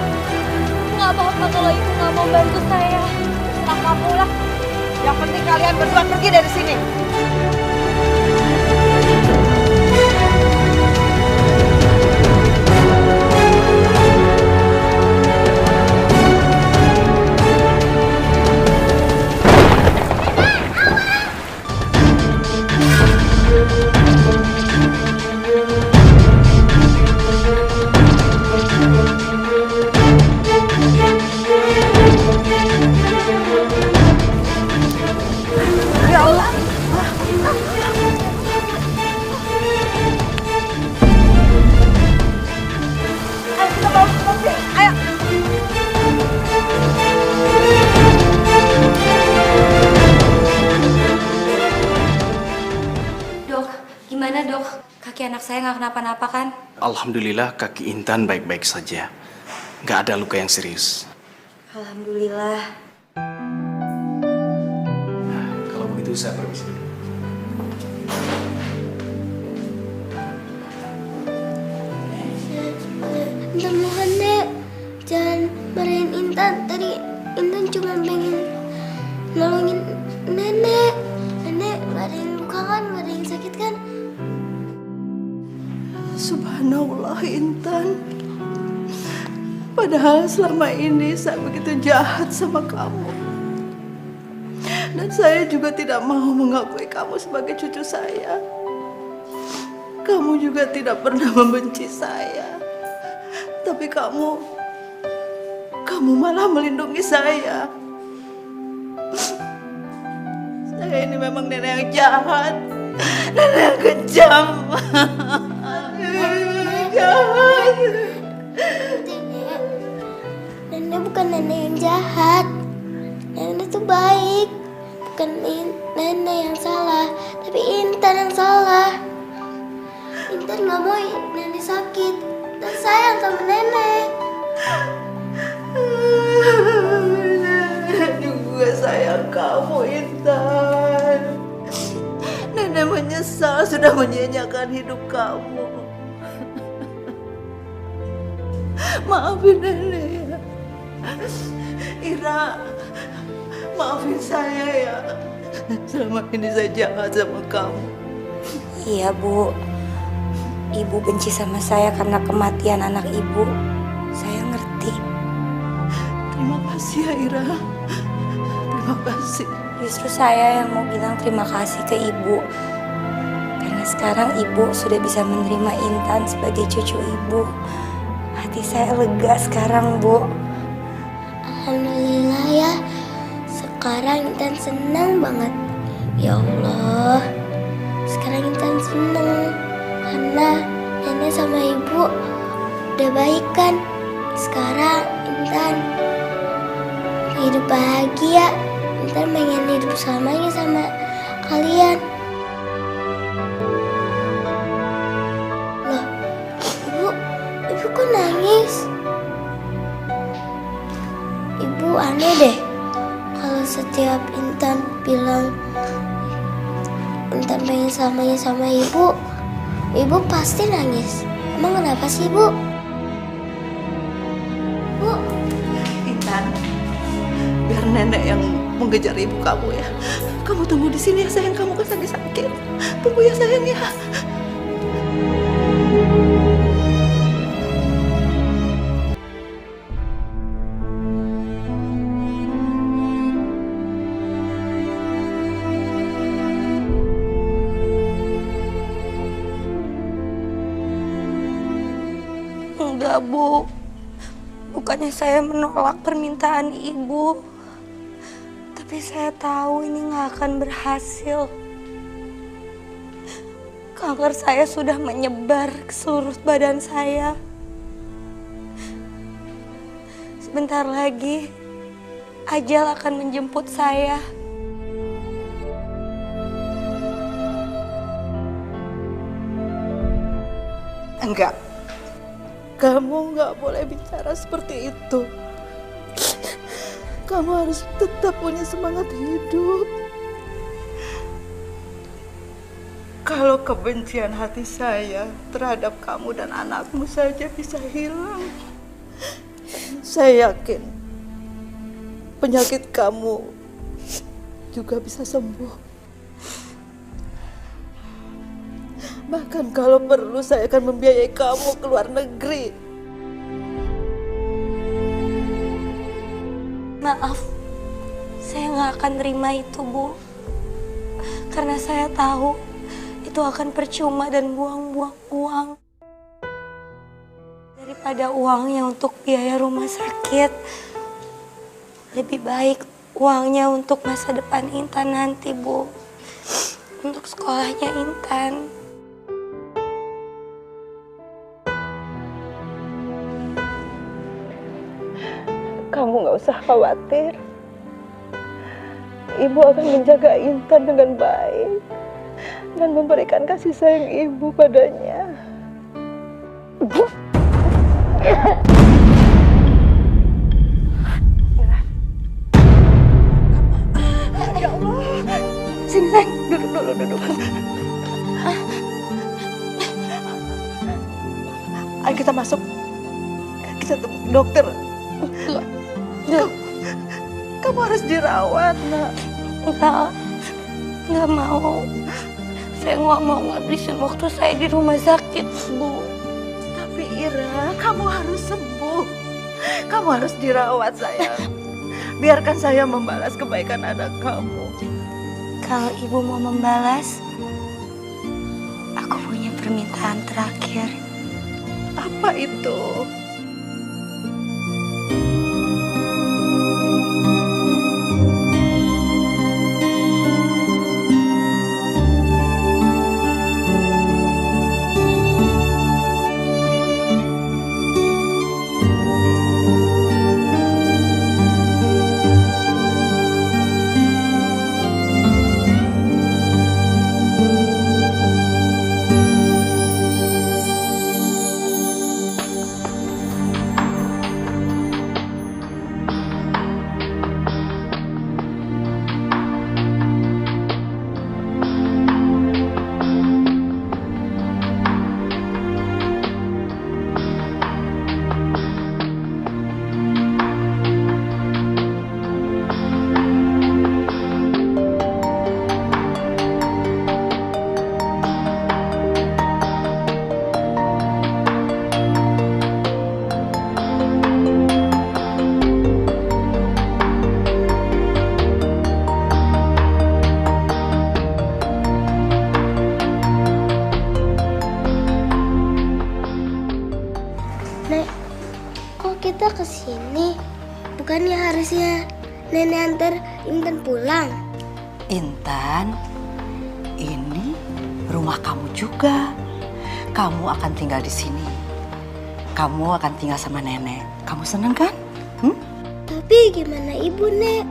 Nggak apa-apa kalau Ibu nggak mau bantu saya. Terserah kamu lah. Yang penting kalian berdua pergi dari sini. Ya Allah. Ayo kita bawa ke mobil. Ayo. Dok, gimana dok? Kaki anak saya nggak kenapa-napa kan? Alhamdulillah kaki Intan baik-baik saja. Nggak ada luka yang serius. Alhamdulillah. Kalau begitu saya permisi dulu. Intan mohon Dek, jangan marahin Intan. Tadi Intan cuma pengen nolongin nenek. Nenek gak ada yang luka kan, gak ada yang sakit kan? Subhanallah Intan. Padahal selama ini saya begitu jahat sama kamu. Dan saya juga tidak mau mengakui kamu sebagai cucu saya. Kamu juga tidak pernah membenci saya. Tapi kamu malah melindungi saya. Saya ini memang nenek yang jahat. Nenek yang kejam. Nenek jahat. Nenek bukan nenek yang jahat. Nenek tuh baik. Bukan nenek yang salah, tapi Intan yang salah. Intan gak mau nenek sakit dan sayang sama nenek. Nenek juga sayang kamu, Intan. Nenek menyesal sudah menyanyiakan hidup kamu. Maafin nenek ya. Ira, maafin saya ya. Selama ini saya jahat sama kamu. Iya Bu, Ibu benci sama saya karena kematian anak Ibu. Saya ngerti. Terima kasih ya Ira. Terima kasih. Justru saya yang mau bilang terima kasih ke Ibu. Karena sekarang Ibu sudah bisa menerima Intan sebagai cucu Ibu. Hati saya lega sekarang Bu. Alhamdulillah ya. Sekarang Intan senang banget. Ya Allah, sekarang Intan senang karena nenek sama ibu udah baik kan. Sekarang Intan hidup bahagia. Intan pengen hidup selamanya sama kalian. Loh, ibu kok nangis? Ibu aneh deh. Kalau setiap Intan bilang Intan pengen selamanya sama ibu, ibu pasti nangis. Emang kenapa sih, Bu? Bu? Intan, biar nenek yang mengejar ibu kamu ya. Kamu tunggu di sini ya sayang, kamu kan lagi sakit. Tunggu ya sayang ya. Enggak Bu, bukannya saya menolak permintaan Ibu, tapi saya tahu ini nggak akan berhasil. Kanker saya sudah menyebar ke seluruh badan saya. Sebentar lagi ajal akan menjemput saya. Enggak. Kamu nggak boleh bicara seperti itu. Kamu harus tetap punya semangat hidup. Kalau kebencian hati saya terhadap kamu dan anakmu saja bisa hilang, saya yakin penyakit kamu juga bisa sembuh. Bahkan kalau perlu saya akan membiayai kamu ke luar negeri. Maaf, saya nggak akan terima itu Bu. Karena saya tahu itu akan percuma dan buang-buang uang. Daripada uangnya untuk biaya rumah sakit, lebih baik uangnya untuk masa depan Intan nanti Bu. Untuk sekolahnya Intan. Kamu nggak usah khawatir. Ibu akan menjaga Intan dengan baik dan memberikan kasih sayang ibu padanya. Ya Allah. Sini sayang, duduk. Ayo kita masuk. bisa temu dokter. Kamu harus dirawat, nak. Nggak mau. Saya nggak mau ngabisin waktu saya di rumah sakit, Bu. Tapi Ira, kamu harus sembuh. Kamu harus dirawat, sayang. Biarkan saya membalas kebaikan anak kamu. Kalau Ibu mau membalas, aku punya permintaan terakhir. Apa itu? kita kesini, bukannya harusnya nenek antar Intan pulang? Intan, ini rumah kamu juga. Kamu akan tinggal di sini. Kamu akan tinggal sama nenek. Kamu senang kan? Tapi gimana ibu, Nek?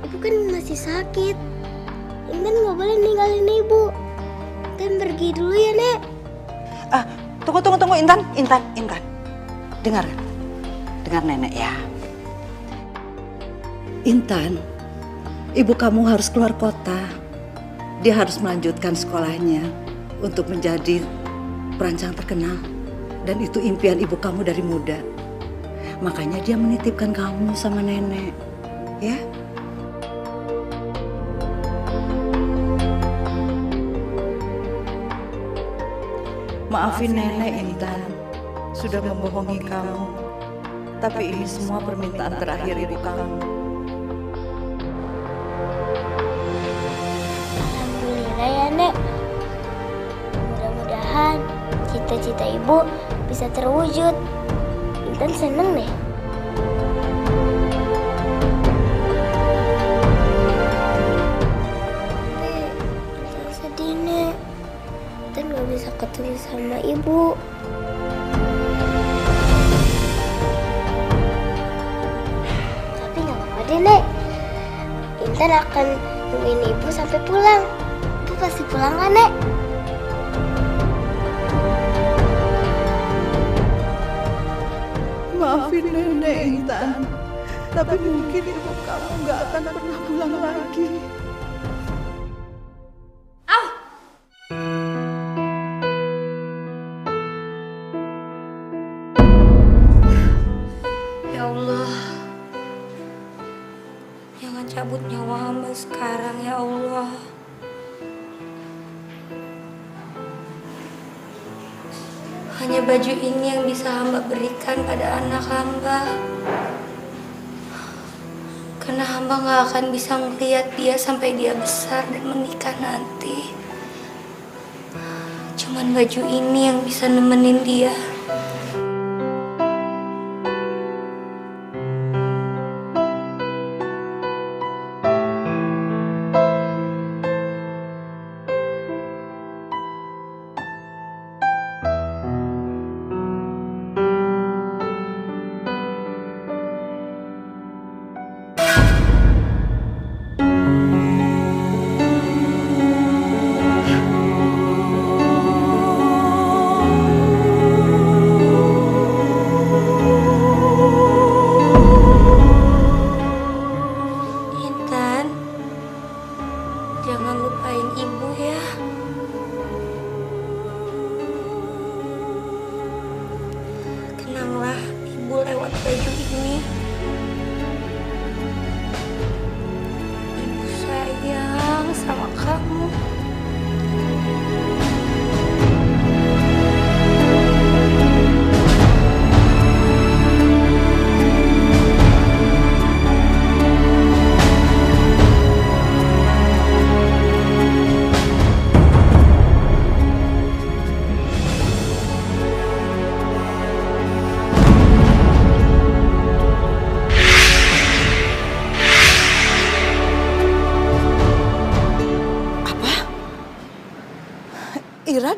Ibu kan masih sakit. Intan nggak boleh ninggalin ibu. Intan pergi dulu ya, Nek. Tunggu, Intan. Dengar nenek ya. Intan, ibu kamu harus keluar kota. Dia harus melanjutkan sekolahnya untuk menjadi perancang terkenal. Dan itu impian ibu kamu dari muda. Makanya dia menitipkan kamu sama nenek, ya. Maafin nenek, Intan. Sudah membohongi kamu. Tapi ini semua permintaan terakhir ibu kamu. Alhamdulillah ya, Nek. Mudah-mudahan cita-cita ibu bisa terwujud. Intan seneng nih. Intan sedih, Nek. Intan gak bisa ketemu sama ibu. Tapi gak apa-apa deh, Nek. Intan akan nungguin ibu sampai pulang. Ibu pasti pulang kan, Nek? Maafin nenek, Intan. Tapi mungkin ibu kamu gak akan pernah pulang lagi. Ya Allah, jangan cabut nyawa hamba sekarang ya Allah. Hanya baju ini yang bisa hamba berikan pada anak hamba. Karena hamba gak akan bisa melihat dia sampai dia besar dan menikah nanti. Cuman baju ini yang bisa nemenin dia.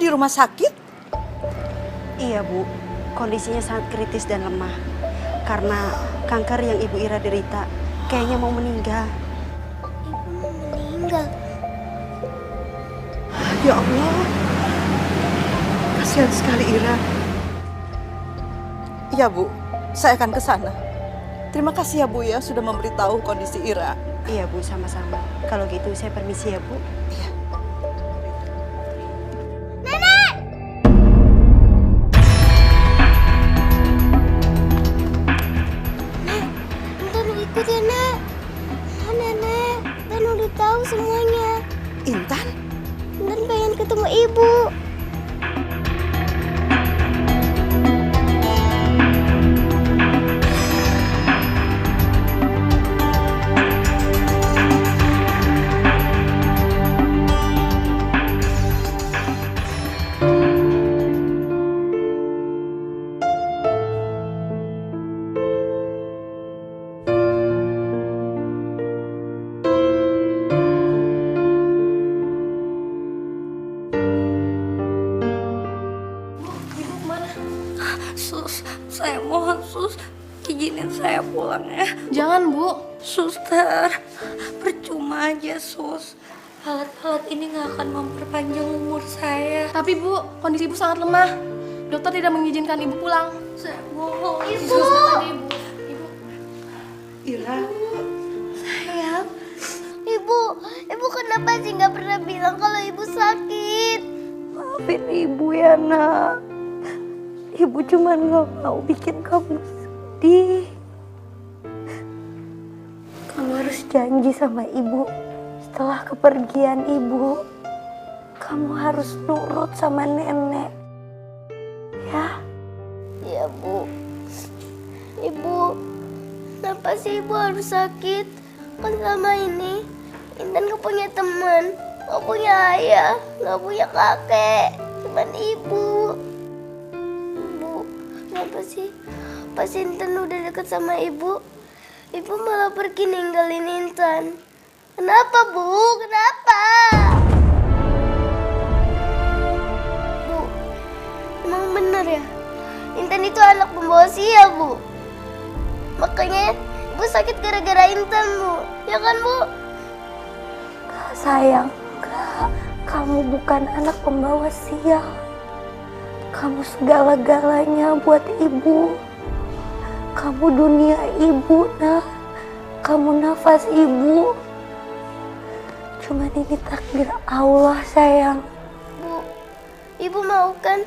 di rumah sakit? Iya Bu, kondisinya sangat kritis dan lemah. Karena kanker yang Ibu Ira derita kayaknya mau meninggal. Meninggal. Ya Allah, kasihan sekali Ira. Ya Bu, saya akan ke sana. Terima kasih ya Bu ya sudah memberitahu kondisi Ira. Iya Bu, sama-sama. Kalau gitu saya permisi ya Bu. Iya. Intan ikut ya, Nek. Oh, Nenek, Intan udah tahu semuanya. Intan? Intan pengen ketemu Ibu. Sus, saya mohon Sus, izinin saya pulang ya. Jangan Bu. Suster, percuma aja Sus. Alat-alat ini nggak akan memperpanjang umur saya. Tapi Bu, kondisi Ibu sangat lemah. Dokter tidak mengizinkan Ibu pulang. Saya mohon. Ibu. Ibu. Ira. Sayang. Ibu kenapa sih nggak pernah bilang kalau Ibu sakit? Maafin Ibu ya Nak. Ibu cuma nggak mau bikin kamu sedih. Kamu harus janji sama Ibu. Setelah kepergian Ibu, kamu harus nurut sama Nenek. Ya? Ya Bu. Ibu, kenapa sih Ibu harus sakit? Kan selama ini Intan gak punya teman, gak punya ayah, gak punya kakek, cuman Ibu. Bu, kenapa sih pas Intan udah deket sama Ibu malah pergi ninggalin Intan? Kenapa Bu? Kenapa? Bu, emang bener ya? Intan itu anak pembawa sial Bu. Makanya Ibu sakit gara-gara Intan Bu. Ya kan Bu? Sayang, kamu bukan anak pembawa sial. Kamu segala-galanya buat Ibu. Kamu dunia Ibu, Nak. Kamu nafas Ibu. Cuman ini takdir Allah, sayang. Bu, Ibu mau kan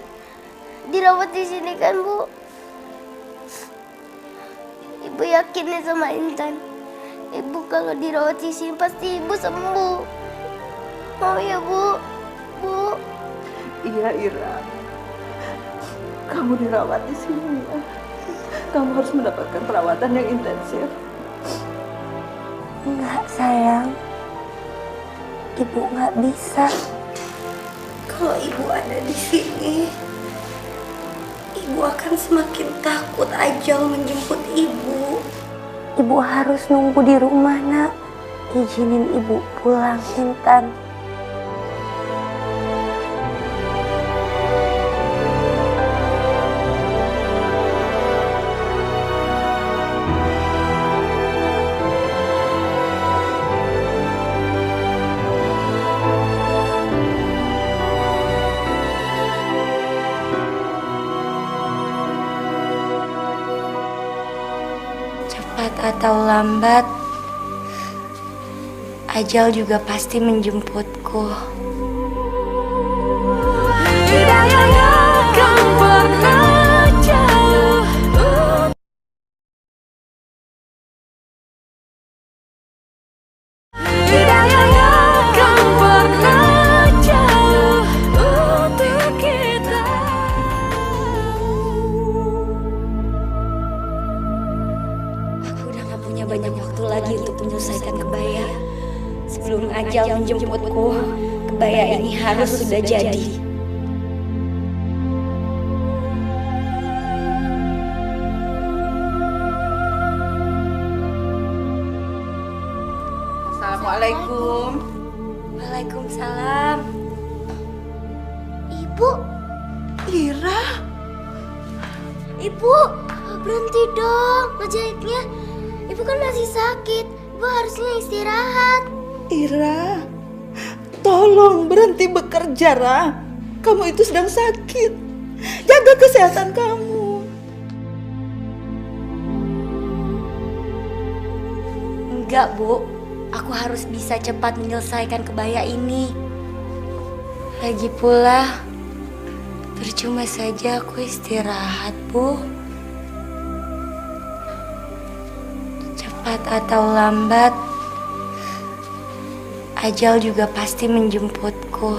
dirawat di sini kan, Bu? Ibu yakin nih sama Intan. Ibu kalau dirawat di sini pasti Ibu sembuh. Mau ya, Bu? Bu. Iya, Ira. Kamu dirawat di sini ya. Kamu harus mendapatkan perawatan yang intensif. Enggak, sayang. Ibu nggak bisa. Kalau Ibu ada di sini, Ibu akan semakin takut ajal menjemput Ibu. Ibu harus nunggu di rumah, Nak. Izinin Ibu pulang, Intan. Cepat atau lambat, ajal juga pasti menjemputku. Tidak akan pernah jauh. Tidak akan pernah jauh untuk kita. Aku udah gak punya banyak waktu lagi untuk menyelesaikan kebaya. Sebelum ajal menjemputku, kebaya ini harus sudah jadi. Assalamualaikum. Waalaikumsalam. Ibu. Ibu. Ira. Ibu, berhenti dong ngejahitnya. Ibu kan masih sakit. Ibu harusnya istirahat. Ira, tolong berhenti bekerja, Ra. Kamu itu sedang sakit. Jaga kesehatan kamu. Enggak, Bu. Aku harus bisa cepat menyelesaikan kebaya ini. Lagi pula, percuma saja aku istirahat, Bu. Cepat atau lambat, ajal juga pasti menjemputku.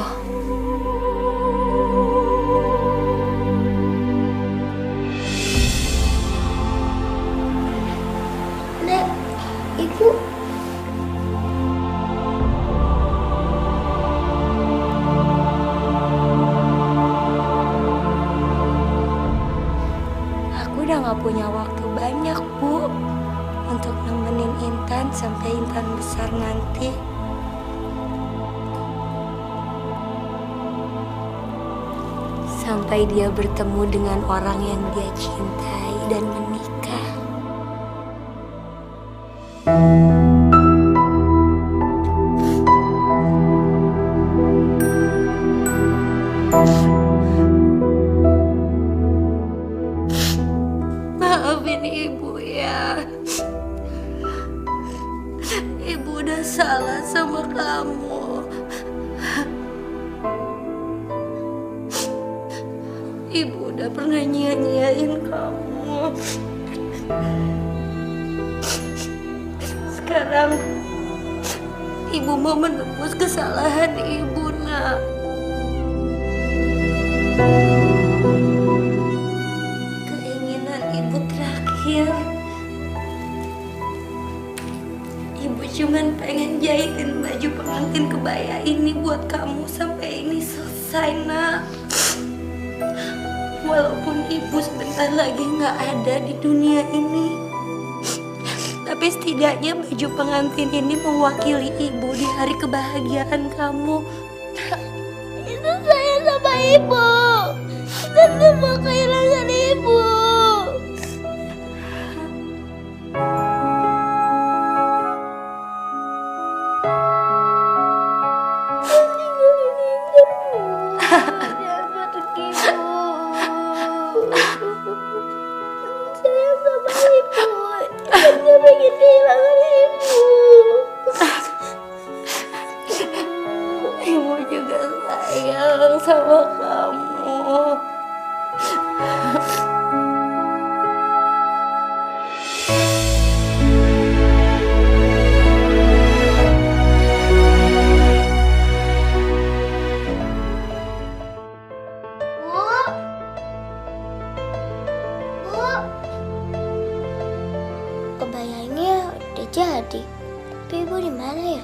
Nek, Ibu. Aku udah gak punya waktu banyak, Bu, untuk nemenin Intan sampai Intan besar nanti. Sampai dia bertemu dengan orang yang dia cintai dan menikah. Maafin Ibu ya. Ibu udah salah sama kamu. Ibu udah pernah nyanyiain kamu. Sekarang Ibu mau menebus kesalahan Ibu, Nak. Keinginan Ibu terakhir, Ibu cuman pengen jahitin baju pengantin kebaya ini buat kamu sampai ini selesai, Nak. Walaupun Ibu sebentar lagi nggak ada di dunia ini, tapi setidaknya baju pengantin ini mewakili Ibu di hari kebahagiaan kamu. Itu saya sama Ibu. Kita semua kehilangan Ibu. Saya sama Ibu. Saya pengen kehilangan Ibu. Ibu juga sayang sama kamu. Kebayanya udah jadi. Tapi Ibu di mana ya?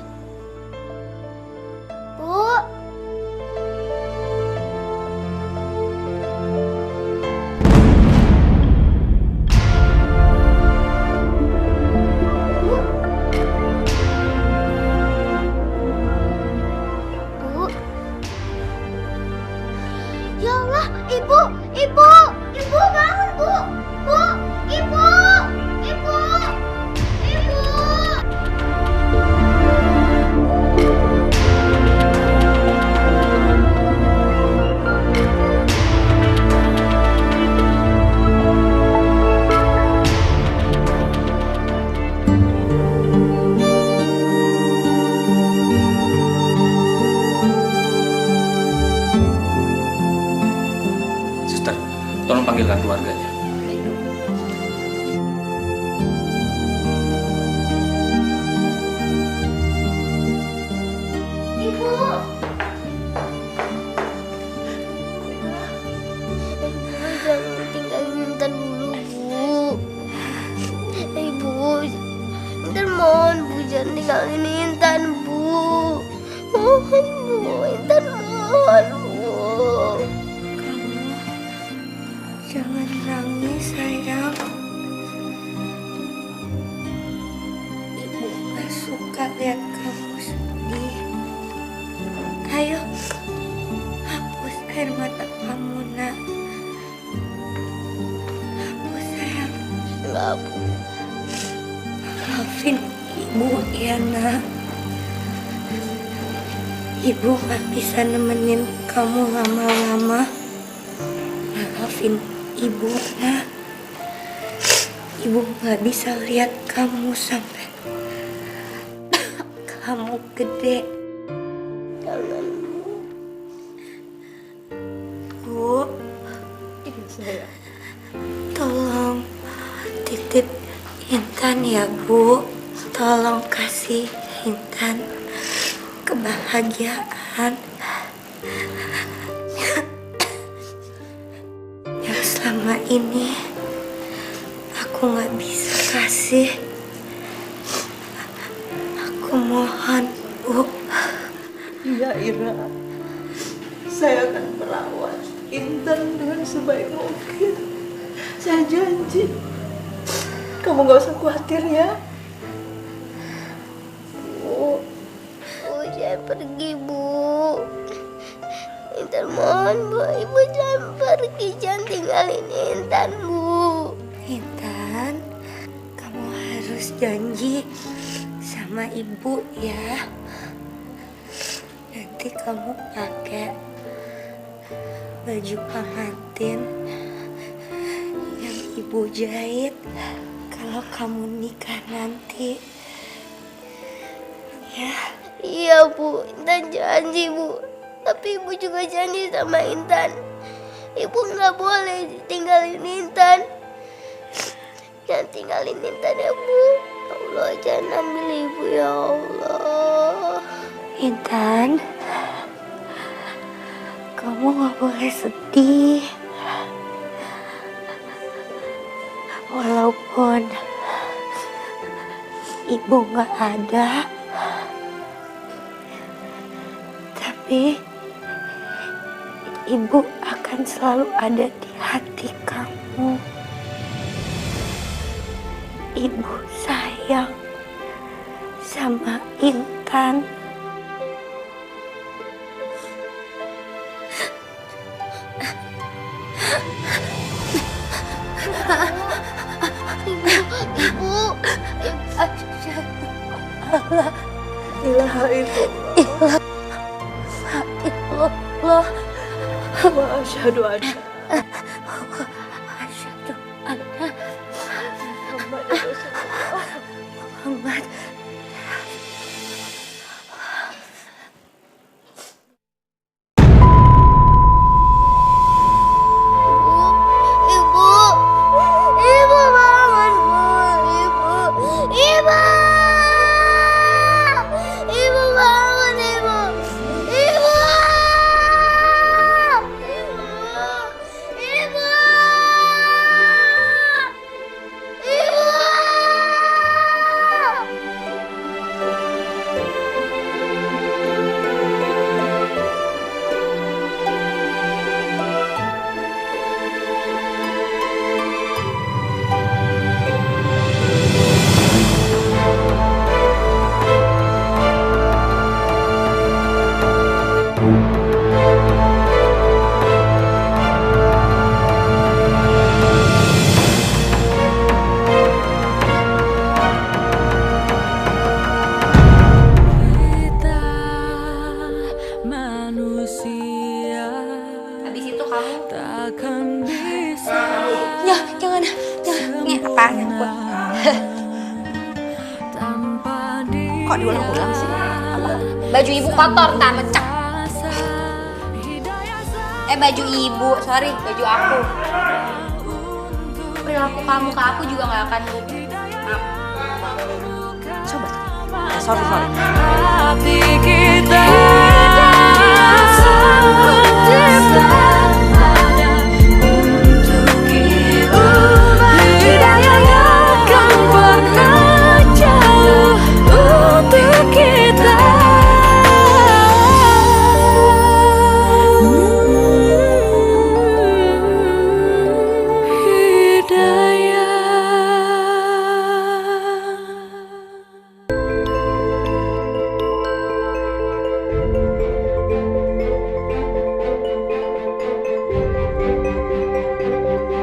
Bu. Bu. Ya Allah, Ibu, Ibu, Ibu bangun, Bu. Bu, Ibu, Ibu, Ibu. Suster, tolong panggilkan keluarganya. Ibu. Jangan tinggalin Intan dulu, Bu. Ibu, Intan mohon, Bu, jangan tinggalin Intan, Bu. Mohon, Bu, Intan mohon, Bu. Jangan nangis, sayang. Ibu gak suka lihat kamu sedih. Ayo, hapus air mata enggak, Bu. Maafin Ibu ya, Nak. Ibu gak bisa nemenin kamu lama-lama. Maafin Ibu, Nak. Ibu gak bisa lihat kamu sampai kamu gede. Jangan, Bu. Bu, tolong titip Intan ya, Bu. Tolong kasih Intan kebahagiaan yang selama ini aku gak bisa kasih. Aku mohon, Bu. Iya, Ira. Saya akan merawat Intan dengan sebaik mungkin. Saya janji. Kamu gak usah khawatir ya. Bu, jangan pergi, Bu. Intan mohon, Bu. Ibu jangan pergi. Jangan tinggalin Intan, Bu. Intan, kamu harus janji sama Ibu ya. Nanti kamu pakai baju pengantin yang Ibu jahit kalau kamu nikah nanti. Ya. Iya, Bu. Intan janji, Bu. Tapi Ibu juga janji sama Intan. Ibu nggak boleh tinggalin Intan. Jangan tinggalin Intan ya, Bu. Ya Allah, jangan ambil Ibu ya Allah. Intan, kamu gak boleh sedih. Walaupun Ibu gak ada, tapi Ibu akan selalu ada di hati kamu. Ibu sayang sama Intan. Ibu. Allah. Ilaha illallah. Allah. Wa asyhadu anna Muhammad. Kok diulang-ulang sih? Apa? Baju ibu kotor, tak pecah. Baju ibu, sorry, baju aku. Perilaku kamu ke aku juga gak akan berubah. Coba. Sorry. Hati kita